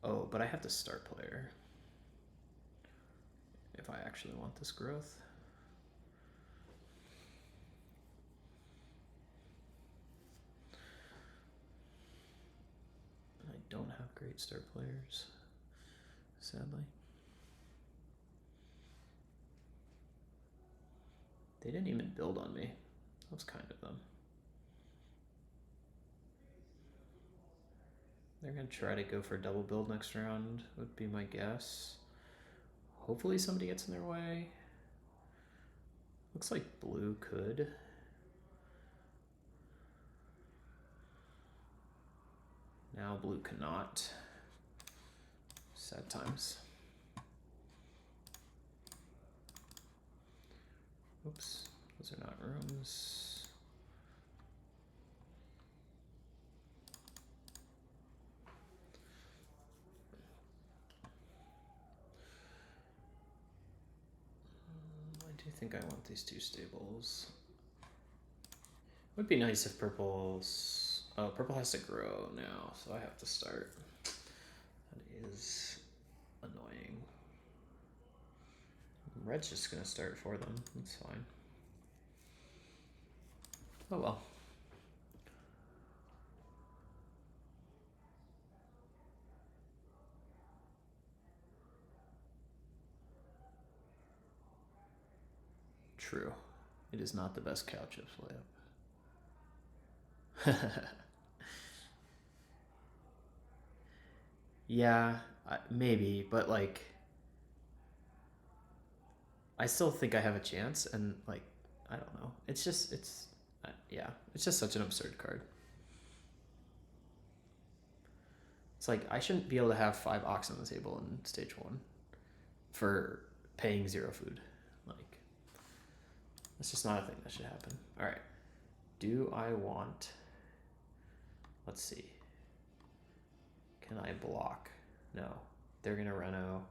Oh, but I have the start player. if I actually want this growth. I don't have great start players, sadly. They didn't even build on me. That was kind of them. They're gonna try to go for a double build next round, would be my guess. Hopefully somebody gets in their way. Looks like blue could. Now blue cannot. Sad times. Oops, those are not rooms. I do think I want these two stables. Would be nice if purple's... Oh, purple has to grow now, so I have to start. That is annoying. Red's just gonna start for them. That's fine. Oh well. True. It is not the best cow chips layup. Yeah, maybe, but like, I still think I have a chance, and like, I don't know. It's just, yeah, it's just such an absurd card. It's like, I shouldn't be able to have 5 ox on the table in stage 1 for paying 0 food. Like, that's just not a thing that should happen. All right. Do I want... Let's see. Can I block? No. They're going to Reno.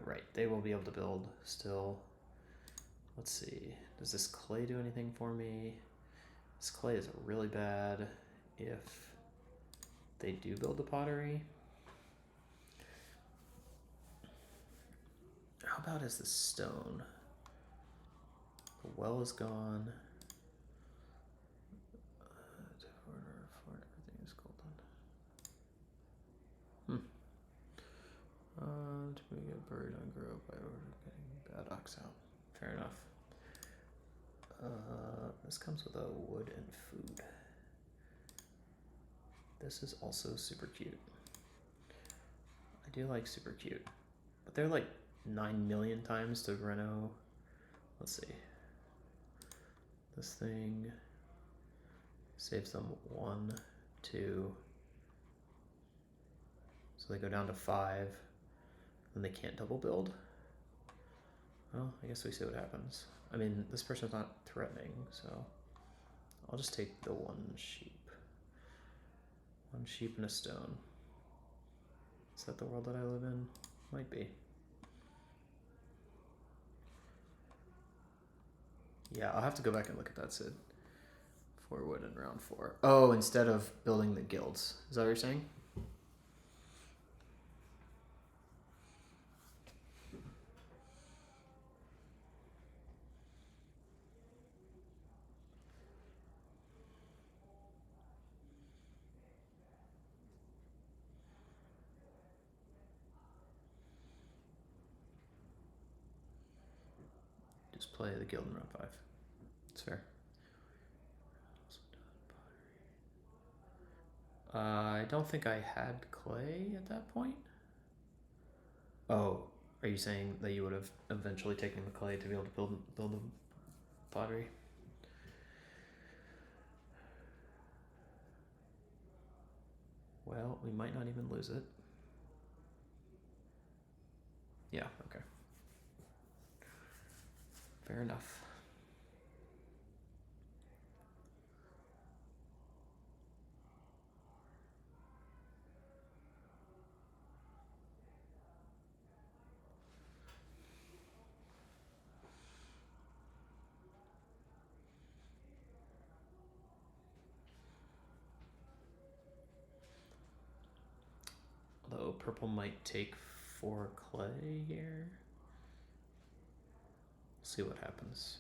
Right. They will be able to build still. Let's see. Does this clay do anything for me? This clay is really bad if they do build the pottery. How about is the stone? The well is gone. Everything is golden. To get buried on grow by getting bad ox out. Fair enough. This comes with a wood and food. This is also super cute. I do like super cute, but they're like 9 million times to Reno. Let's see. This thing saves them 1, 2. So they go down to 5. Then they can't double build. Well, I guess we see what happens. I mean, this person's not threatening, so I'll just take the 1 sheep. 1 sheep and a stone. Is that the world that I live in? Might be. Yeah, I'll have to go back and look at that, Sid. 4 wood in round 4. Oh, instead of building the guilds. Is that what you're saying? Just play the guild in round 5. It's fair. I don't think I had clay at that point. Oh, are you saying that you would have eventually taken the clay to be able to build the pottery? Well, we might not even lose it. Yeah, okay. Fair enough. Although purple might take 4 clay here. See what happens.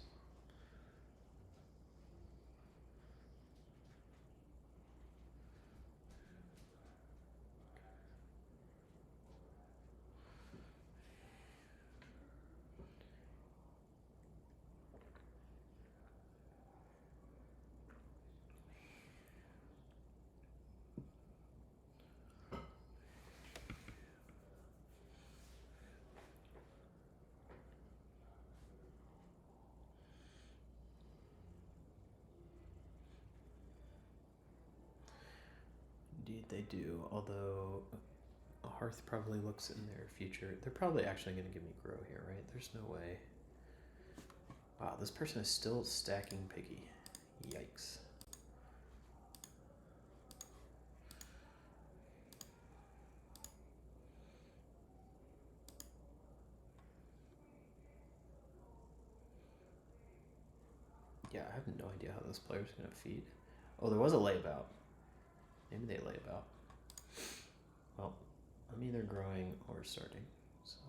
Indeed they do, although a hearth probably looks in their future. They're probably actually going to give me grow here, right? There's no way. Wow, this person is still stacking piggy. Yikes. Yeah, I have no idea how this player's going to feed. Oh, there was a layabout. Maybe they lay about. Well, I'm either growing or starting, so.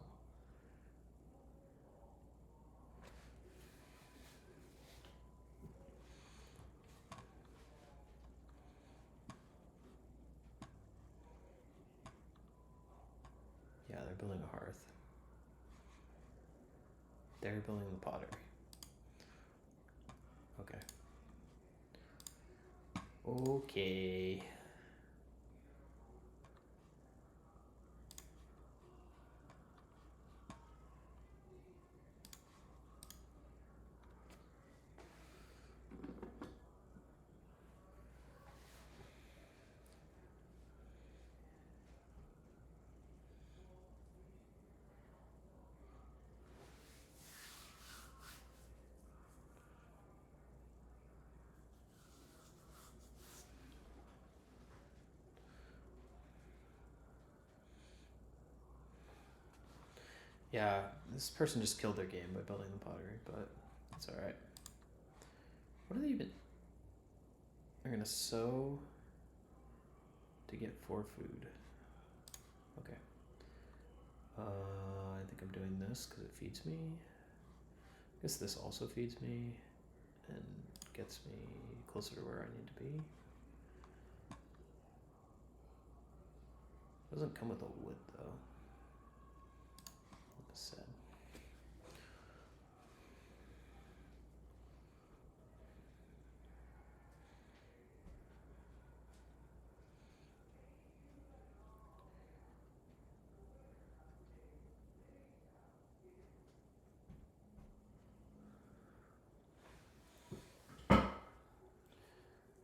Yeah, they're building a hearth. They're building the pottery. Okay. Okay. Yeah, this person just killed their game by building the pottery, but it's alright. What are they even? They're gonna sow to get 4 food. Okay. I think I'm doing this because it feeds me. I guess this also feeds me and gets me closer to where I need to be. Doesn't come with a wood though. That's sad.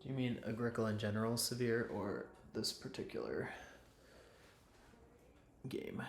Do you mean Agricola in general severe or this particular game?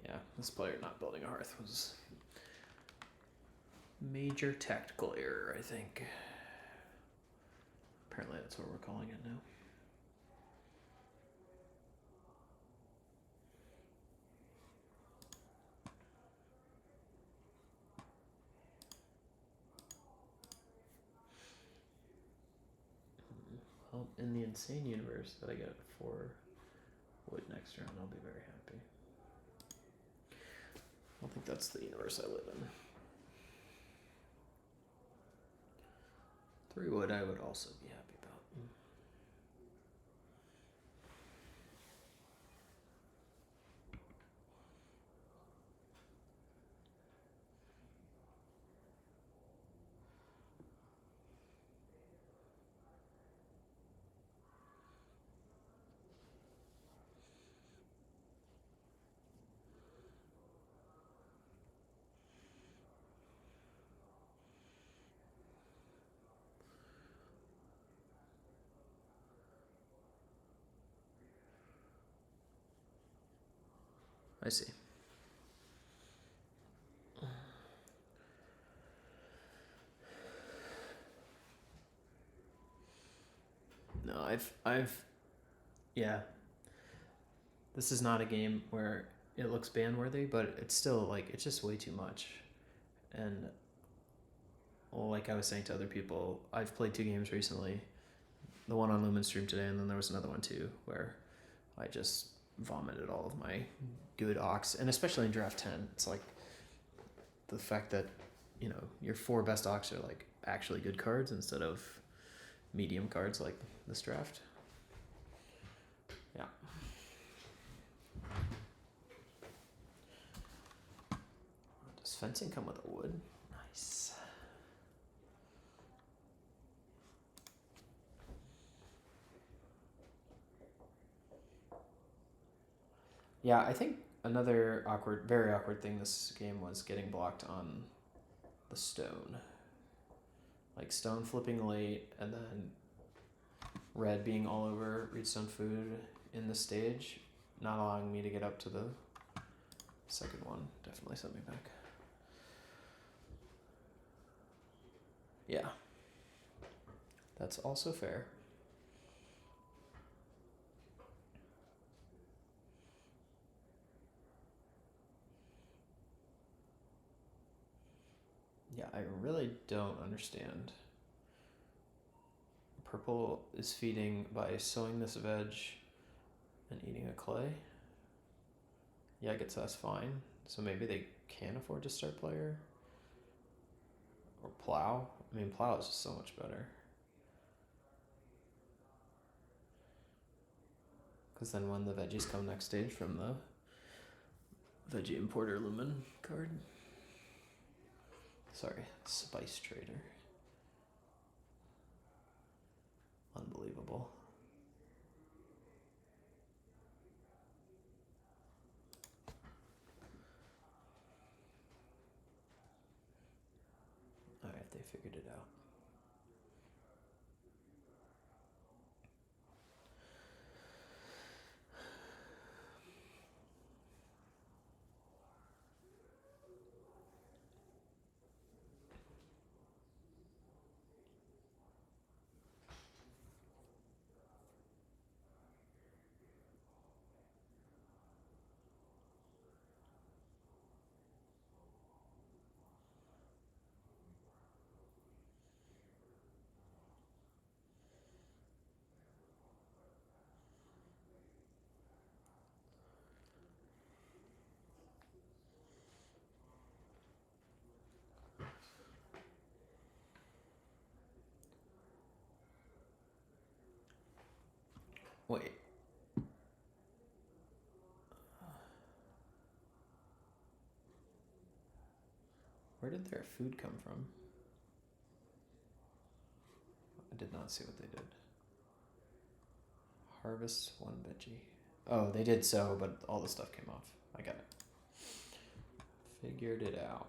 Yeah, this player not building a hearth was major tactical error, I think. Apparently that's what we're calling it now. Well, in the insane universe that I get 4 wood next round, I'll be very happy. don't think that's the universe I live in. 3 wood I would also be happy about. I see. No, yeah. This is not a game where it looks ban worthy, but it's still like it's just way too much. And like I was saying to other people, I've played 2 games recently. The one on Lumen stream today, and then there was another one too where I just vomited all of my good Ox, and especially in draft 10, it's like the fact that your 4 best Ox are like actually good cards instead of medium cards like this draft. Yeah. Does fencing come with a wood? Nice. Yeah, I think another very awkward thing this game was getting blocked on the stone. Like stone flipping late, and then red being all over Reedstone Food in the stage, not allowing me to get up to the second one. Definitely sent me back. Yeah. That's also fair. Yeah, I really don't understand. Purple is feeding by sowing this veg and eating a clay. Yeah, I guess that's fine. So maybe they can afford to start player. Or plow. I mean, plow is just so much better. Because then when the veggies come next stage from the Veggie Importer Lumen card. Sorry, Spice Trader. Unbelievable. Alright, they figured it out. Wait. Where did their food come from? I did not see what they did. Harvest 1 veggie. Oh, they did so, but all the stuff came off. I got it. Figured it out.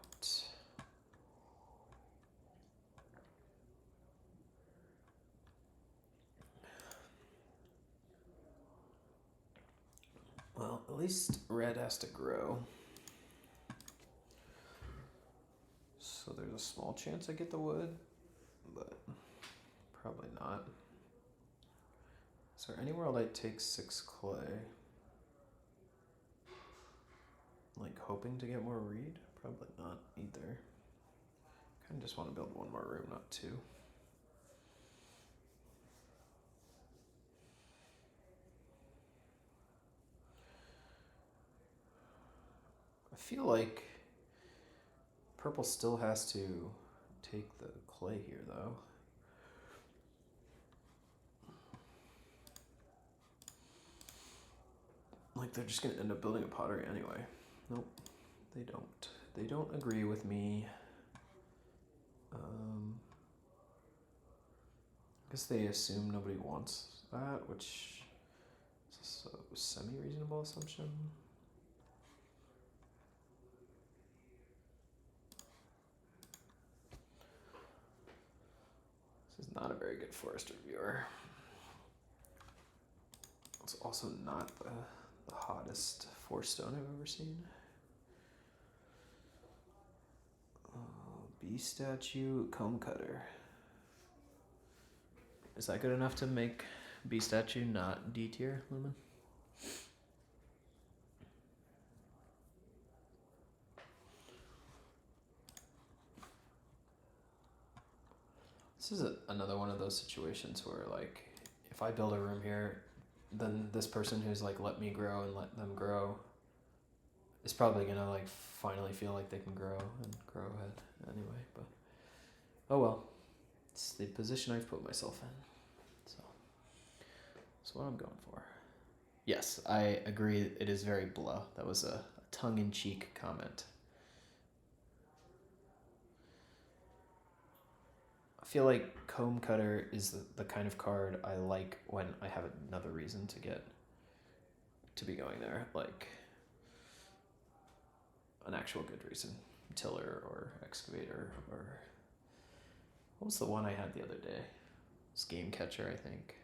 Well, at least red has to grow. So there's a small chance I get the wood, but probably not. Is there any world I take 6 clay? Like hoping to get more reed? Probably not either. Kind of just want to build 1 more room, not 2. I feel like Purple still has to take the clay here, though. Like, they're just going to end up building a pottery anyway. Nope, they don't. They don't agree with me. I guess they assume nobody wants that, which is a semi-reasonable assumption. This is not a very good forest reviewer. It's also not the hottest 4-stone I've ever seen. Bee statue, comb cutter. Is that good enough to make bee statue not D tier, Lumen? This is another one of those situations where, like, if I build a room here, then this person who's like let me grow and let them grow is probably gonna like finally feel like they can grow and grow ahead anyway. But oh well, it's the position I've put myself in, so that's what I'm going for. Yes, I agree. It is very blah. That was a tongue-in-cheek comment. I feel like Comb Cutter is the kind of card I like when I have another reason to be going there, like an actual good reason. Tiller or Excavator, or what was the one I had the other day? It was Game Catcher, I think.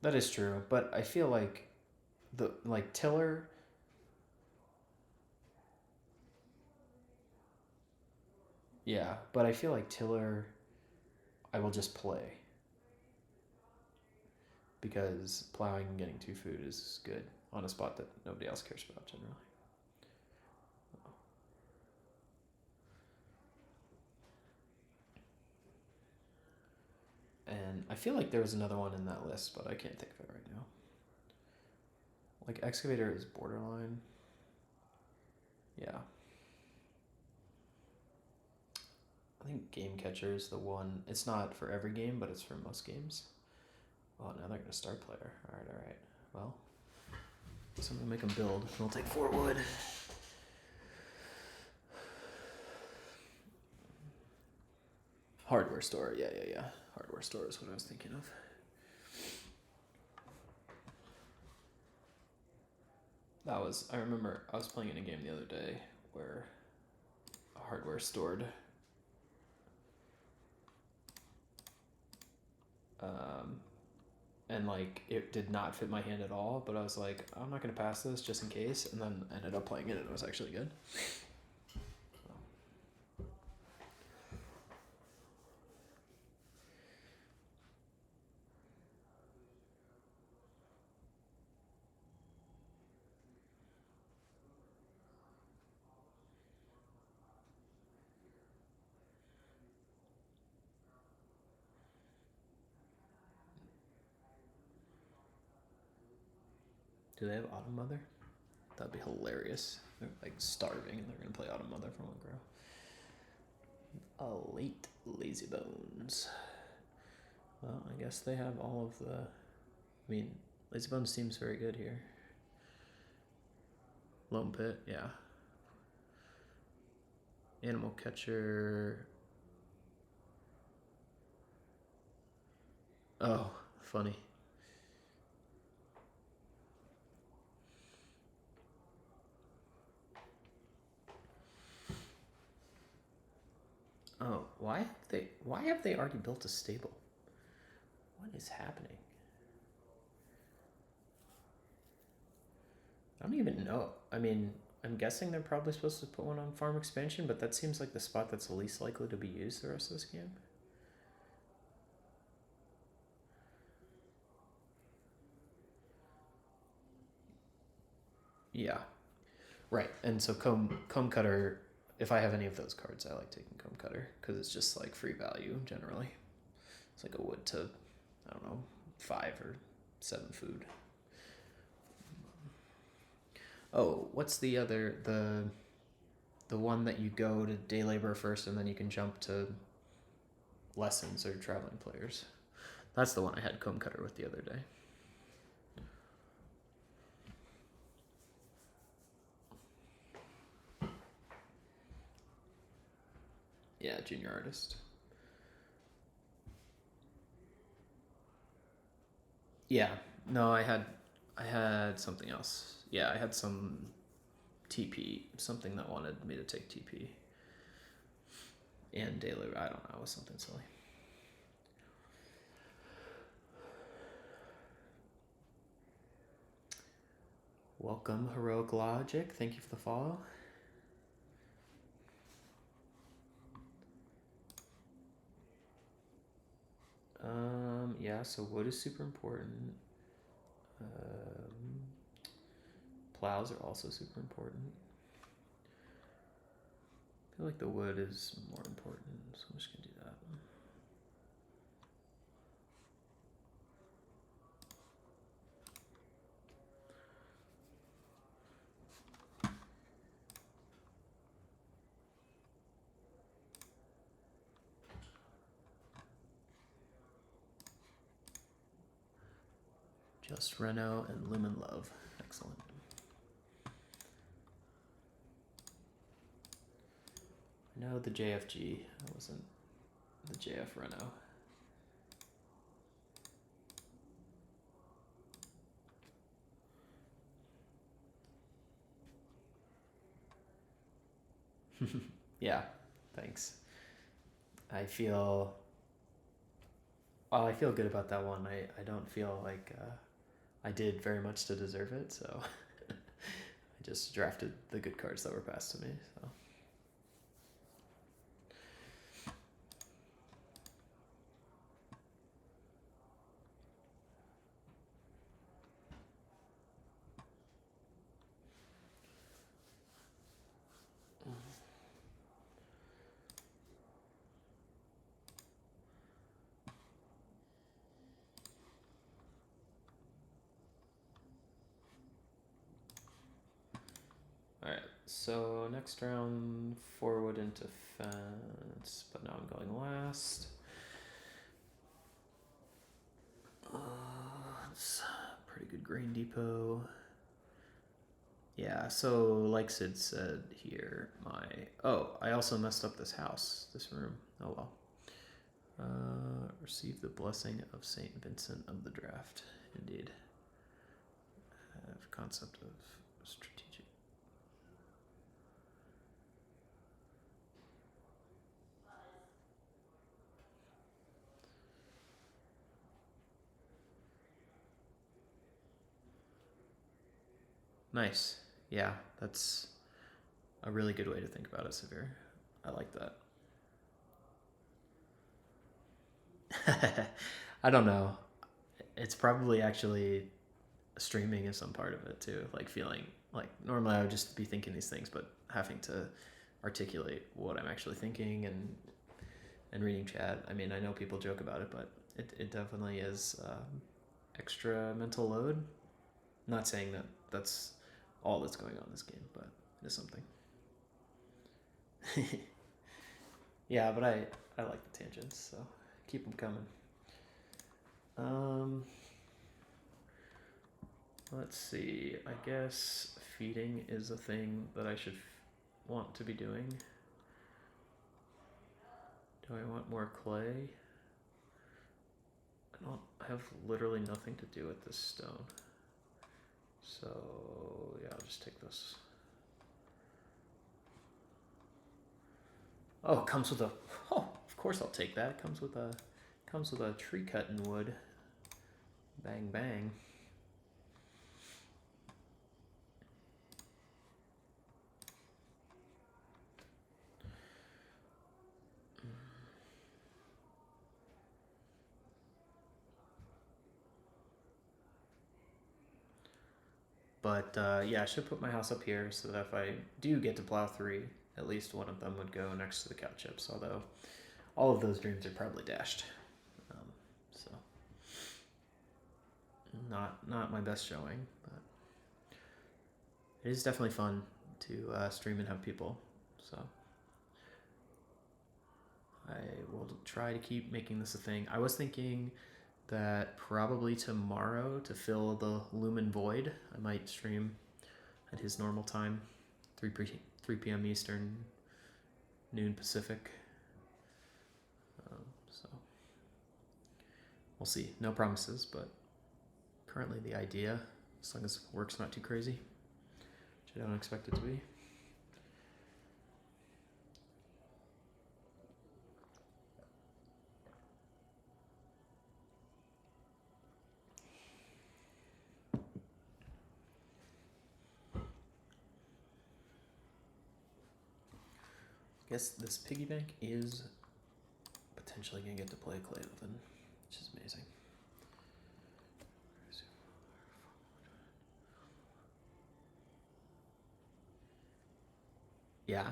That is true, but I feel like Tiller. Yeah, but I feel like Tiller, I will just play. Because plowing and getting 2 food is good on a spot that nobody else cares about generally. And I feel like there was another one in that list, but I can't think of it right now. Like, Excavator is borderline. Yeah. I think Game Catcher is the one. It's not for every game, but it's for most games. Oh, now they're going to start player. Alright. Well, so I'm going to make them build. We'll take 4 wood. Hardware store. Yeah. Hardware store is what I was thinking of. I remember I was playing in a game the other day where a hardware stored and like it did not fit my hand at all, but I was like, I'm not gonna pass this just in case, and then ended up playing it and it was actually good. Do they have Autumn Mother? That'd be hilarious. They're like starving and they're gonna play Autumn Mother from Allegro. A late Lazy Bones. Well, I guess they have all of the. I mean, Lazy Bones seems very good here. Lone Pit, yeah. Animal Catcher. Oh, funny. Oh, why have they already built a stable? What is happening? I don't even know. I mean, I'm guessing they're probably supposed to put one on farm expansion, but that seems like the spot that's the least likely to be used the rest of this game. Yeah. Right. And so comb cutter, if I have any of those cards, I like taking comb cutter because it's just like free value generally. It's like a wood to, I don't know, 5 or 7 food. Oh, what's the one that you go to day labor first and then you can jump to lessons or traveling players? That's the one I had comb cutter with the other day. Yeah, junior artist. Yeah. No, I had something else. Yeah, I had some TP, something that wanted me to take TP. And daily, I don't know, it was something silly. Welcome, Heroic Logic. Thank you for the follow. Yeah, so wood is super important. Plows are also super important. I feel like the wood is more important, so I'm just gonna do that. Just Reno and Lumen Love. Excellent. No, the JFG. That wasn't the JF Reno. Yeah, thanks. I feel I feel good about that one. I don't feel like I did very much to deserve it, so I just drafted the good cards that were passed to me. So alright, so next round, forward into fence, but now I'm going last. It's pretty good grain depot. Yeah, so like Sid said here, I also messed up this house, this room. Oh well. Receive the blessing of Saint Vincent of the Draft. Indeed. Have concept of strategic. Nice. Yeah, that's a really good way to think about it, Severe. I like that. I don't know. It's probably actually streaming is some part of it too. Like feeling like normally I would just be thinking these things, but having to articulate what I'm actually thinking and reading chat. I mean, I know people joke about it, but it definitely is extra mental load. Not saying that that's all that's going on in this game, but it is something. Yeah, but I like the tangents, so keep them coming. Let's see. I guess feeding is a thing that I should want to be doing. Do I want more clay? I have literally nothing to do with this stone. So yeah, I'll just take this. Oh, it comes with a. Oh, of course I'll take that. It comes with a tree cutting wood. Bang bang. But yeah, I should put my house up here so that if I do get to plow 3, at least one of them would go next to the cow chips. Although all of those dreams are probably dashed, so not my best showing. But it is definitely fun to stream and have people. So I will try to keep making this a thing. I was thinking that probably tomorrow, to fill the Lumen void, I might stream at his normal time, 3 p.m. Eastern, noon Pacific. So we'll see. No promises, but currently the idea, as long as work's not too crazy, which I don't expect it to be. I guess this piggy bank is potentially going to get to play Clayton, which is amazing. Yeah,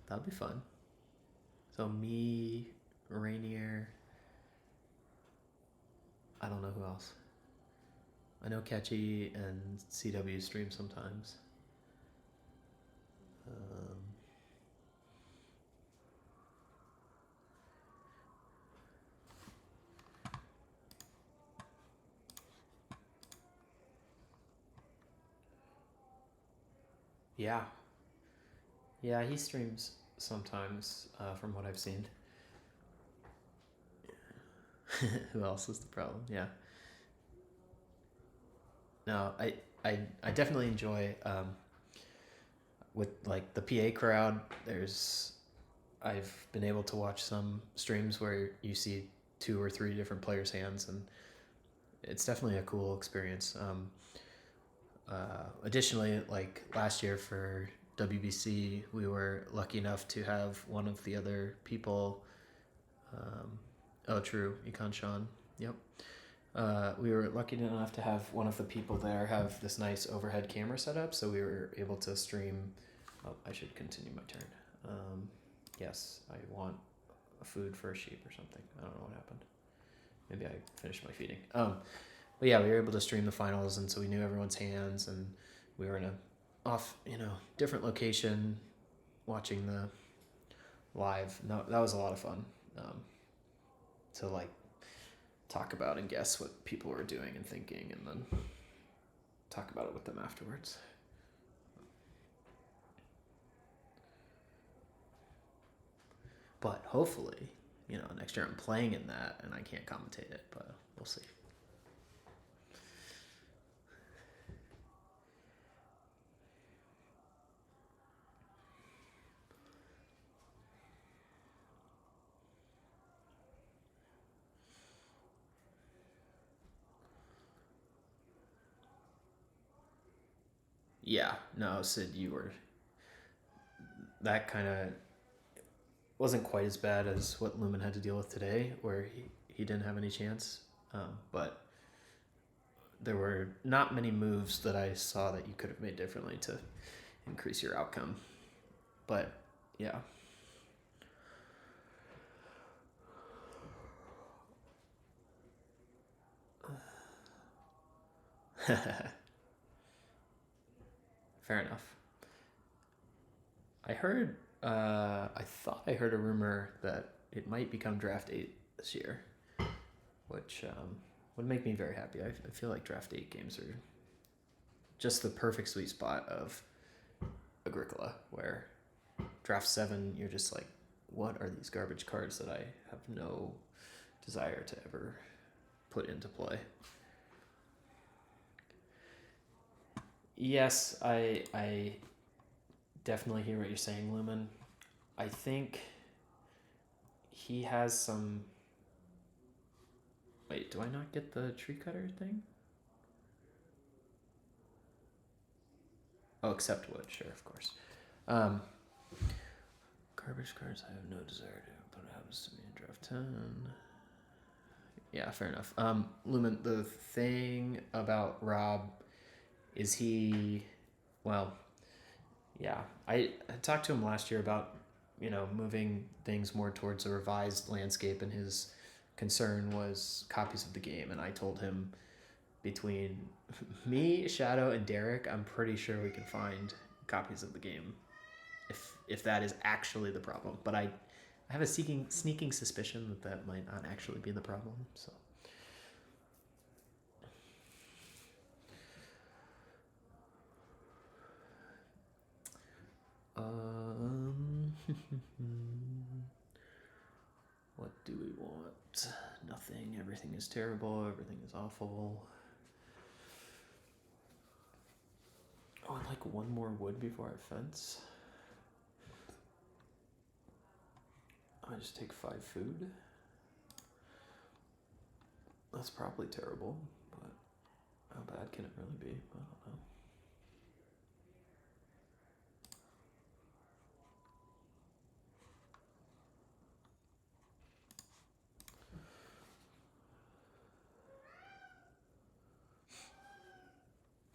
that'd be fun. So me, Rainier, I don't know who else. I know Catchy and CW stream sometimes. Yeah. Yeah, he streams sometimes, from what I've seen. Who else is the problem? Yeah. No, I definitely enjoy, with like the PA crowd. I've been able to watch some streams where you see 2 or 3 different players' hands, and it's definitely a cool experience. Additionally, like last year for WBC, we were lucky enough to have one of the other people. Oh, true, Econ Sean. Yep. We were lucky enough to have one of the people there have this nice overhead camera setup, so we were able to stream. Oh, I should continue my turn. Yes, I want a food for a sheep or something. I don't know what happened. Maybe I finished my feeding. But yeah, we were able to stream the finals, and so we knew everyone's hands, and we were in a different location, watching the live. No, that was a lot of fun. To like talk about and guess what people were doing and thinking, and then talk about it with them afterwards. But hopefully, next year I'm playing in that and I can't commentate it, but we'll see. Yeah, no, Sid, that kind of wasn't quite as bad as what Lumen had to deal with today, where he didn't have any chance. But there were not many moves that I saw that you could have made differently to increase your outcome. But yeah. Fair enough. I thought I heard a rumor that it might become Draft 8 this year, which would make me very happy. I feel like Draft 8 games are just the perfect sweet spot of Agricola, where Draft 7, you're just like, what are these garbage cards that I have no desire to ever put into play? Yes, I definitely hear what you're saying, Lumen. I think he has some. Wait, do I not get the tree cutter thing? Oh, accept wood, sure, of course. Garbage cards I have no desire to, but it happens to be in draft 10. Yeah, fair enough. Lumen, the thing about Rob is well, yeah. I talked to him last year about, moving things more towards a revised landscape, and his concern was copies of the game, and I told him, between me, Shadow, and Derek, I'm pretty sure we can find copies of the game, if that is actually the problem. But I have a sneaking suspicion that might not actually be the problem. So. What do we want? Nothing. Everything is terrible. Everything is awful. Oh, I'd like one more wood before I fence. I just take 5 food. That's probably terrible, but how bad can it really be? I don't know.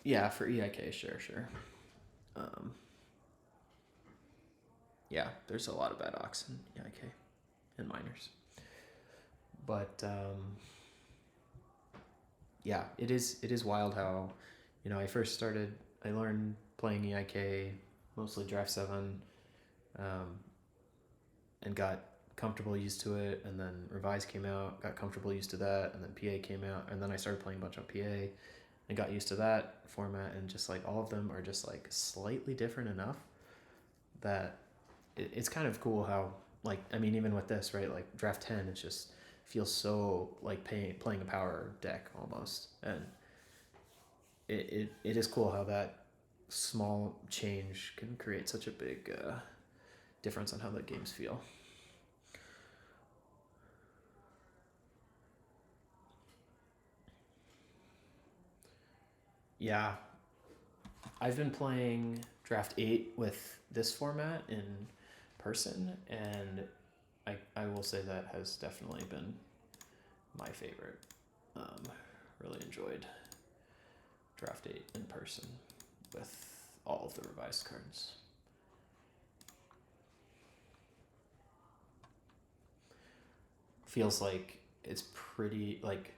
Yeah, for EIK, sure. Yeah, there's a lot of bad ox in EIK and miners. But yeah, it is wild how, I first started, I learned playing EIK, mostly Draft 7, and got comfortable used to it, and then Revise came out, got comfortable used to that, and then PA came out, and then I started playing a bunch on PA and got used to that format, and just like all of them are just like slightly different enough that it's kind of cool how, like, I mean, even with this, right, like Draft 10, it just feels so like playing a power deck almost, and it is cool how that small change can create such a big difference on how the games feel. Yeah, I've been playing Draft 8 with this format in person, and I will say that has definitely been my favorite. Really enjoyed Draft 8 in person with all of the revised cards. Feels like it's pretty, like,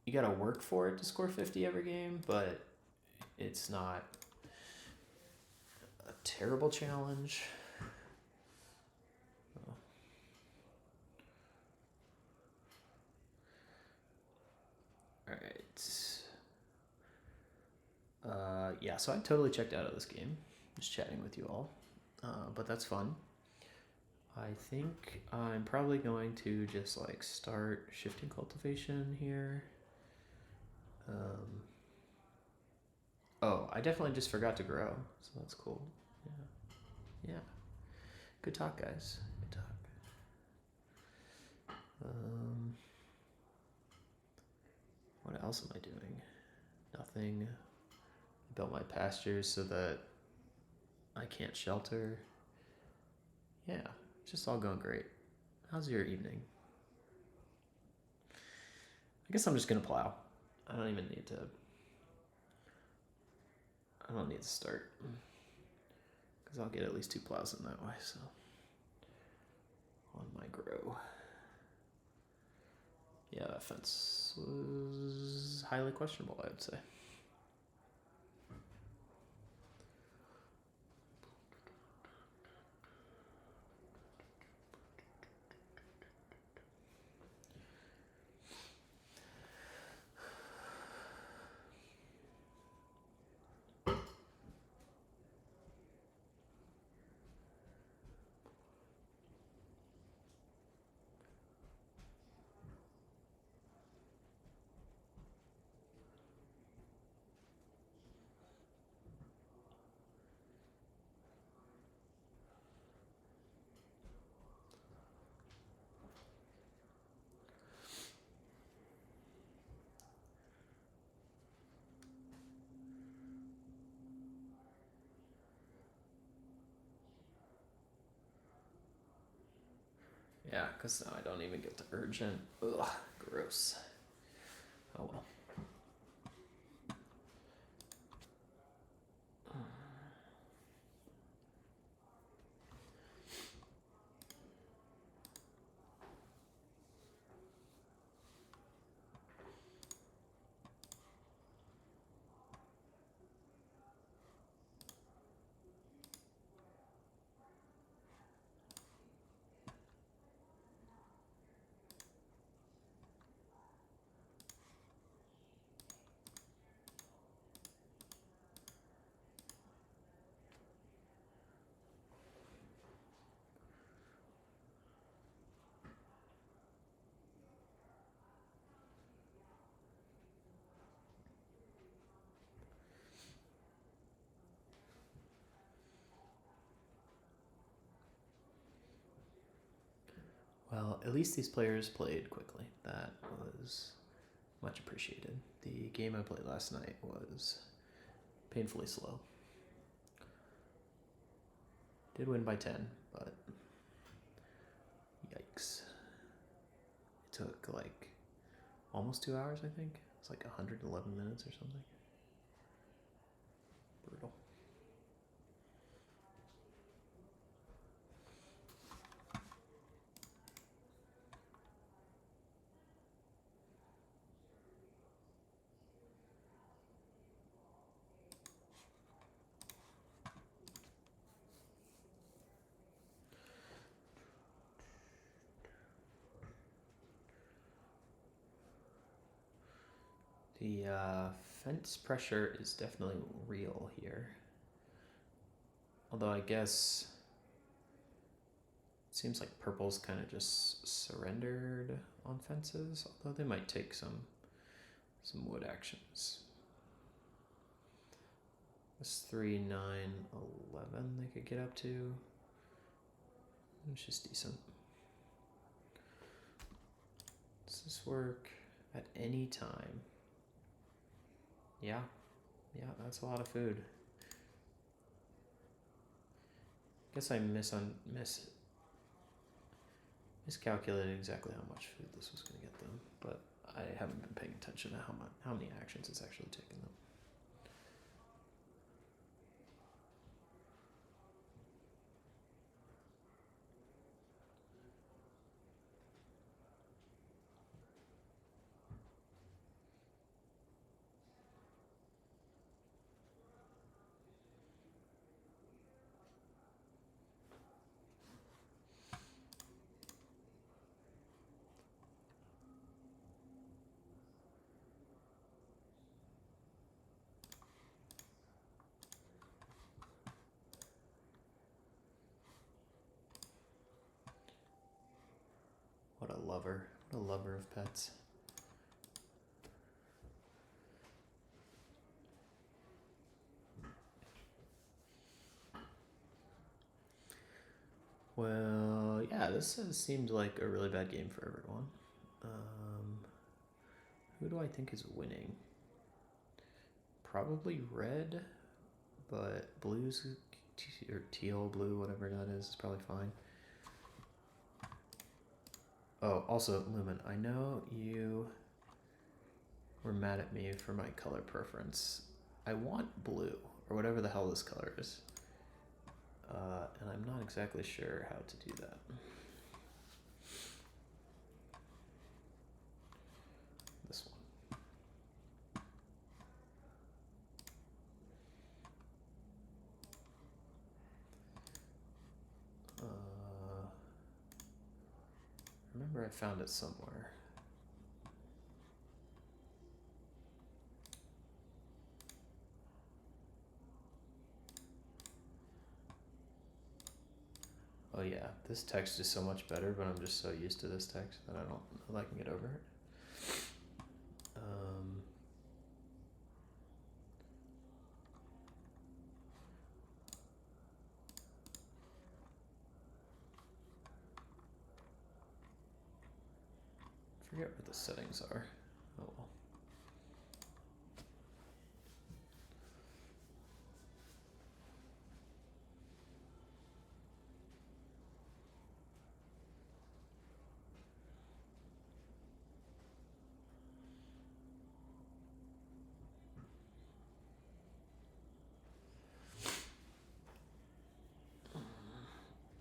you gotta work for it to score 50 every game, but it's not a terrible challenge. Alright. Yeah, so I totally checked out of this game, just chatting with you all, but that's fun. I think I'm probably going to just like start shifting cultivation here. Oh, I definitely just forgot to grow, so that's cool. Yeah. Good talk, guys. Good talk. What else am I doing? Nothing. Built my pastures so that I can't shelter. Yeah, just all going great. How's your evening? I guess I'm just gonna plow. I don't need to start, because I'll get at least 2 plows in that way. So on my grow. Yeah, that fence was highly questionable, I would say. Yeah, because now I don't even get to urgent. Ugh, gross. Oh well. at least these players played quickly. That was much appreciated. The game I played last night was painfully slow. Did win by 10, but yikes. It took like almost 2 hours, I think. It's like 111 minutes or something. Brutal. The fence pressure is definitely real here. Although I guess it seems like purple's kind of just surrendered on fences, although they might take some wood actions. This 3, 9, 11 they could get up to, which is decent. Does this work at any time? Yeah, that's a lot of food. Guess I miscalculated exactly how much food this was going to get them, but I haven't been paying attention to how many actions it's actually taken them. What a lover of pets. Well, yeah, this seemed like a really bad game for everyone. Who do I think is winning? Probably red, but blue's or teal, blue, whatever that is probably fine. Oh, also, Lumen, I know you were mad at me for my color preference. I want blue, or whatever the hell this color is. And I'm not exactly sure how to do that. This one. Remember I found it somewhere. Oh yeah, this text is so much better, but I'm just so used to this text that I don't know if I can get over it. Forget what the settings are. Oh well.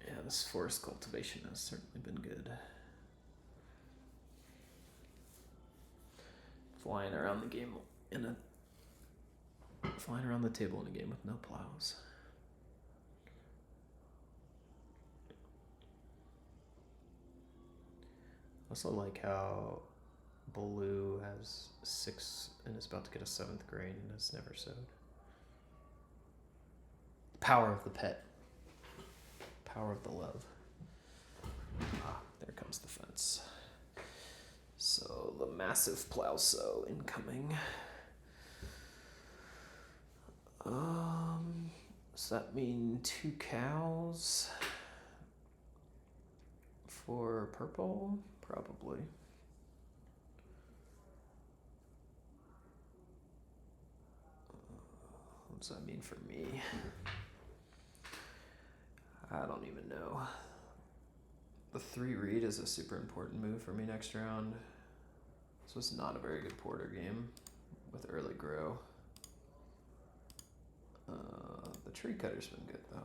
Yeah, this forest cultivation has certainly been good. Flying around the game flying around the table in a game with no plows. Also like how blue has 6 and is about to get a 7th grain and has never sowed. Power of the pet. Power of the love. Ah, there comes the fence. So the massive plow sow incoming. Does that mean 2 cows for purple? Probably. What does that mean for me? I don't even know. The 3 read is a super important move for me next round. This was not a very good Porter game with early grow. The tree cutter's been good though.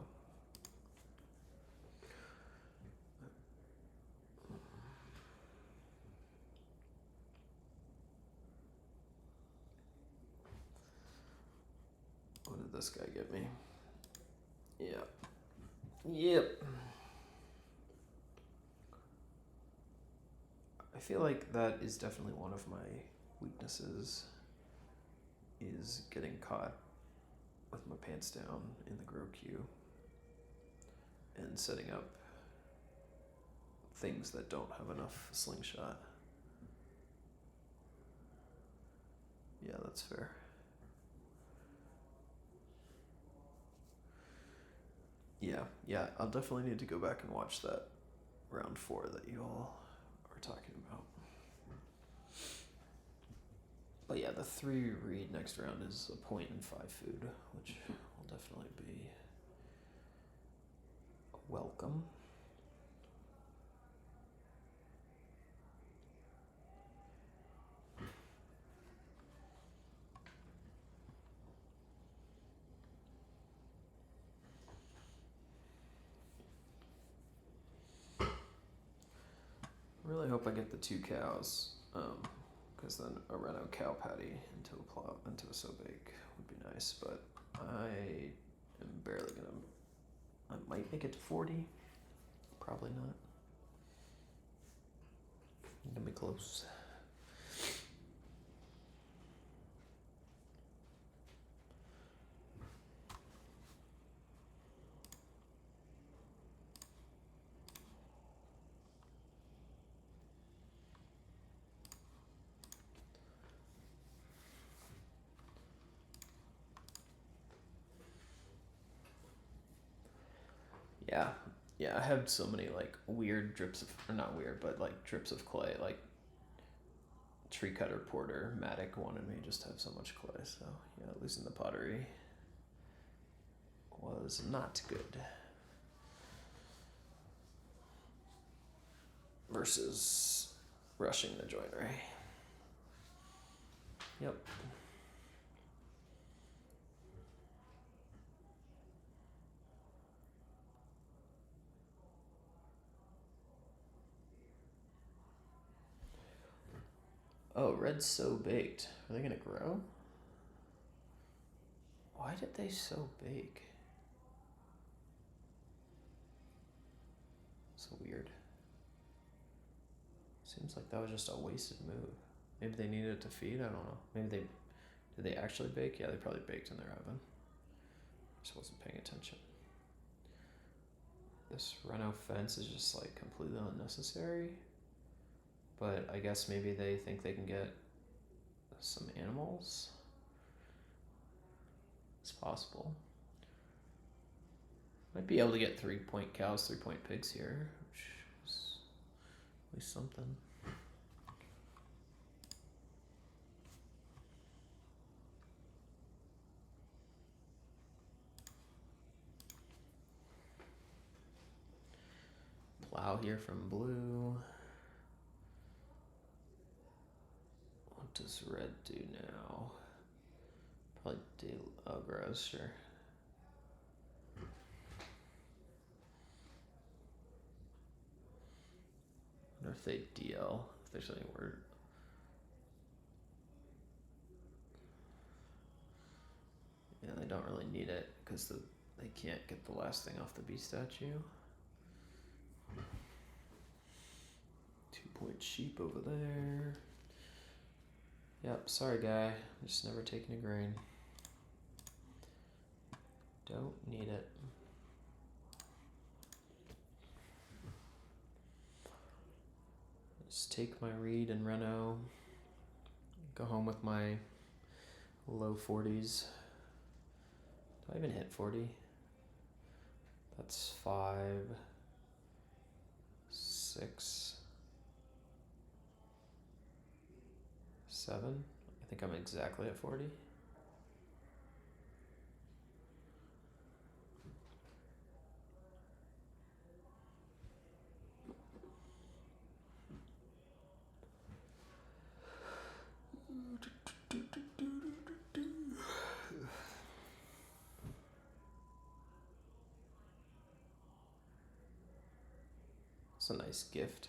What did this guy get me? Yeah. Yep. I feel like that is definitely one of my weaknesses, is getting caught with my pants down in the grow queue and setting up things that don't have enough slingshot. Yeah, that's fair. Yeah, I'll definitely need to go back and watch that round 4 that you all are talking about. But yeah, the 3 read next round is a point and 5 food, which will definitely be welcome. Really hope I get the 2 cows, because then a Reno cow patty into a Sobake would be nice, but I am barely gonna. I might make it to 40. Probably not. Gonna be close. Yeah, I have so many like weird drips of, or not weird, but like drips of clay. Like tree cutter porter Matic wanted me just to have so much clay, so yeah, losing the pottery was not good. Versus rushing the joinery. Yep. Oh, red's so baked. Are they gonna grow? Why did they so bake? So weird. Seems like that was just a wasted move. Maybe they needed it to feed, I don't know. Maybe did they actually bake? Yeah, they probably baked in their oven. Just wasn't paying attention. This Reno fence is just like completely unnecessary. But I guess maybe they think they can get some animals. It's possible. Might be able to get 3-point cows, 3-point pigs here, which is at least something. Plow here from blue. What does red do now? Probably grows, sure. I wonder if they DL, if there's any word. Yeah, they don't really need it because they can't get the last thing off the bee statue. 2-point sheep over there. Yep, sorry guy, I'm just never taking a grain. Don't need it. Just take my reed and Reno. Go home with my low 40s. Do I even hit 40? That's 5, 7. 6, 7. I think I'm exactly at 40. It's a nice gift.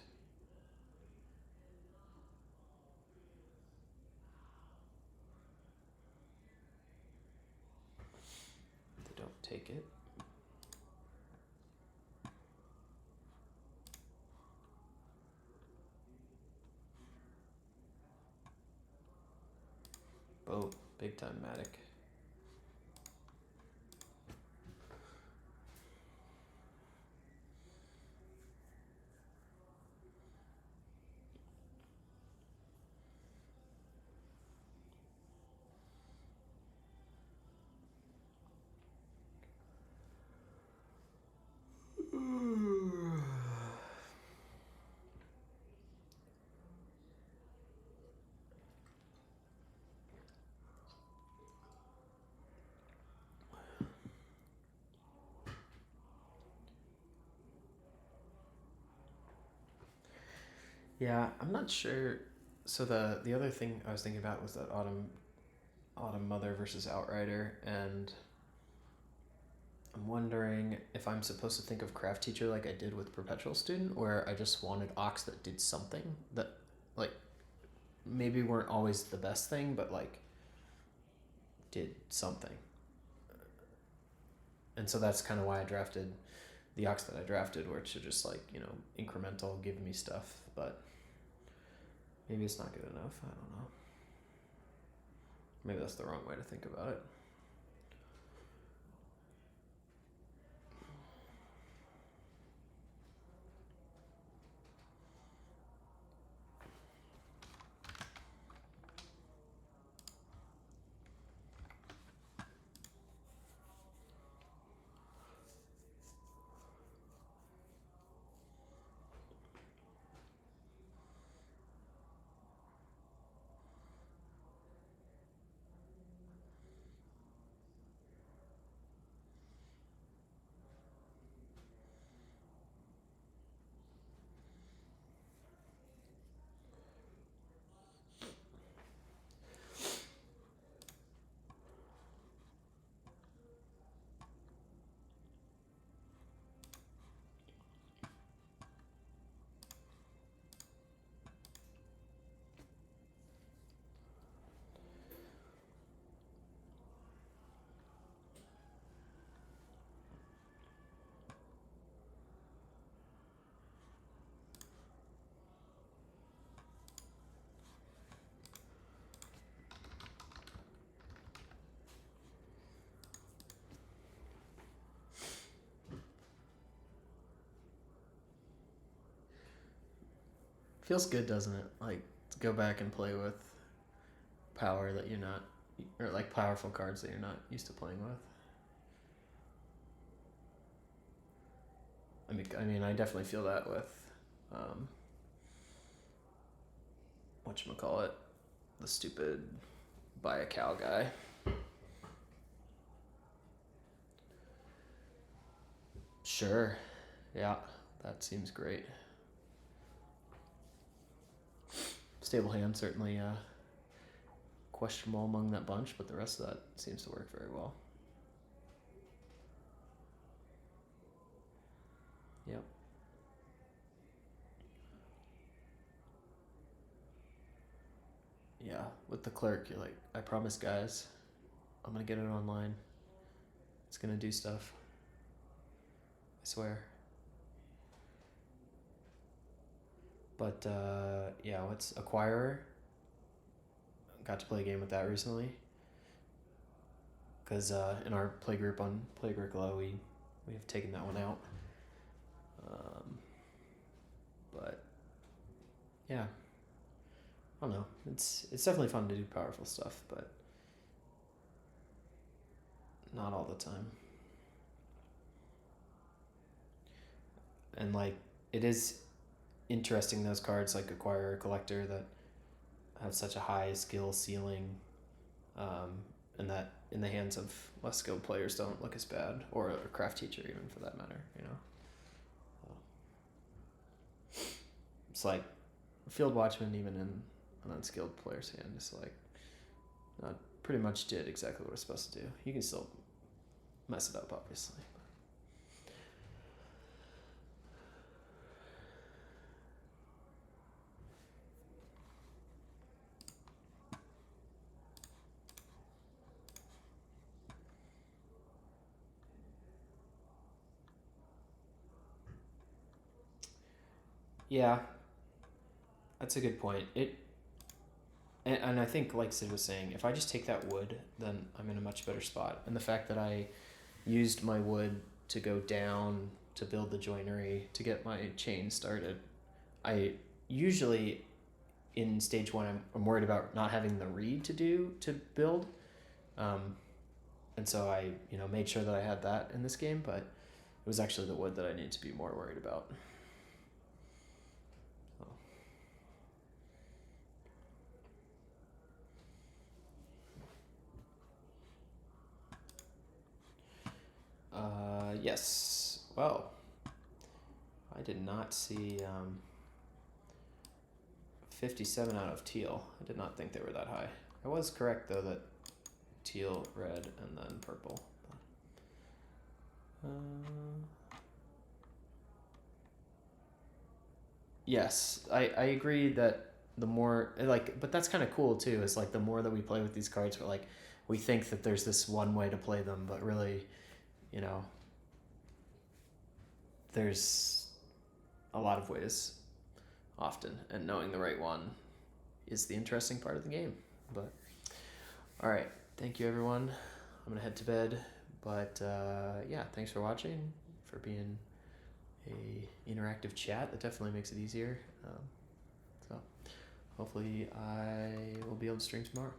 They don't take it. Oh, big time Matic. Yeah, I'm not sure. So the other thing I was thinking about was that Autumn Mother versus Outrider, and I'm wondering if I'm supposed to think of Craft Teacher like I did with Perpetual Student, where I just wanted Ox that did something that, like, maybe weren't always the best thing, but like did something. And so that's kind of why I drafted the Ox that I drafted, where it should just, like, you know, incremental, give me stuff, but maybe it's not good enough. I don't know. Maybe that's the wrong way to think about it. Feels good, doesn't it? Like, to go back and play with power that you're not, or like powerful cards that you're not used to playing with. I mean, I definitely feel that with, whatchamacallit, the stupid buy a cow guy. Sure. Yeah, that seems great. Stable hand, certainly questionable among that bunch, but the rest of that seems to work very well. Yep. Yeah, with the clerk, you're like, I promise, guys, I'm gonna get it online. It's gonna do stuff. I swear. But yeah, what's Acquirer? Got to play a game with that recently. Because in our play group on Plague we have taken that one out. But yeah, I don't know. It's definitely fun to do powerful stuff, but not all the time. And like, it is interesting those cards like Acquirer, Collector that have such a high skill ceiling, and that in the hands of less skilled players don't look as bad, or a Craft Teacher even for that matter. It's like Field Watchman even in an unskilled player's hand is like pretty much did exactly what it's supposed to do. You can still mess it up, obviously. Yeah, that's a good point. And I think, like Sid was saying, if I just take that wood, then I'm in a much better spot. And the fact that I used my wood to go down to build the joinery to get my chain started, I usually in stage one I'm worried about not having the reed to build, and so I made sure that I had that in this game, but it was actually the wood that I need to be more worried about. Yes. Well, I did not see 57 out of teal. I did not think they were that high. I was correct though that teal, red, and then purple. Yes, I agree that the more but that's kind of cool too. Is like the more that we play with these cards, we think that there's this one way to play them, but really, there's a lot of ways often, and knowing the right one is the interesting part of the game. But all right, thank you everyone. I'm gonna head to bed, but yeah, thanks for watching, for being a interactive chat. That definitely makes it easier. So hopefully I will be able to stream tomorrow.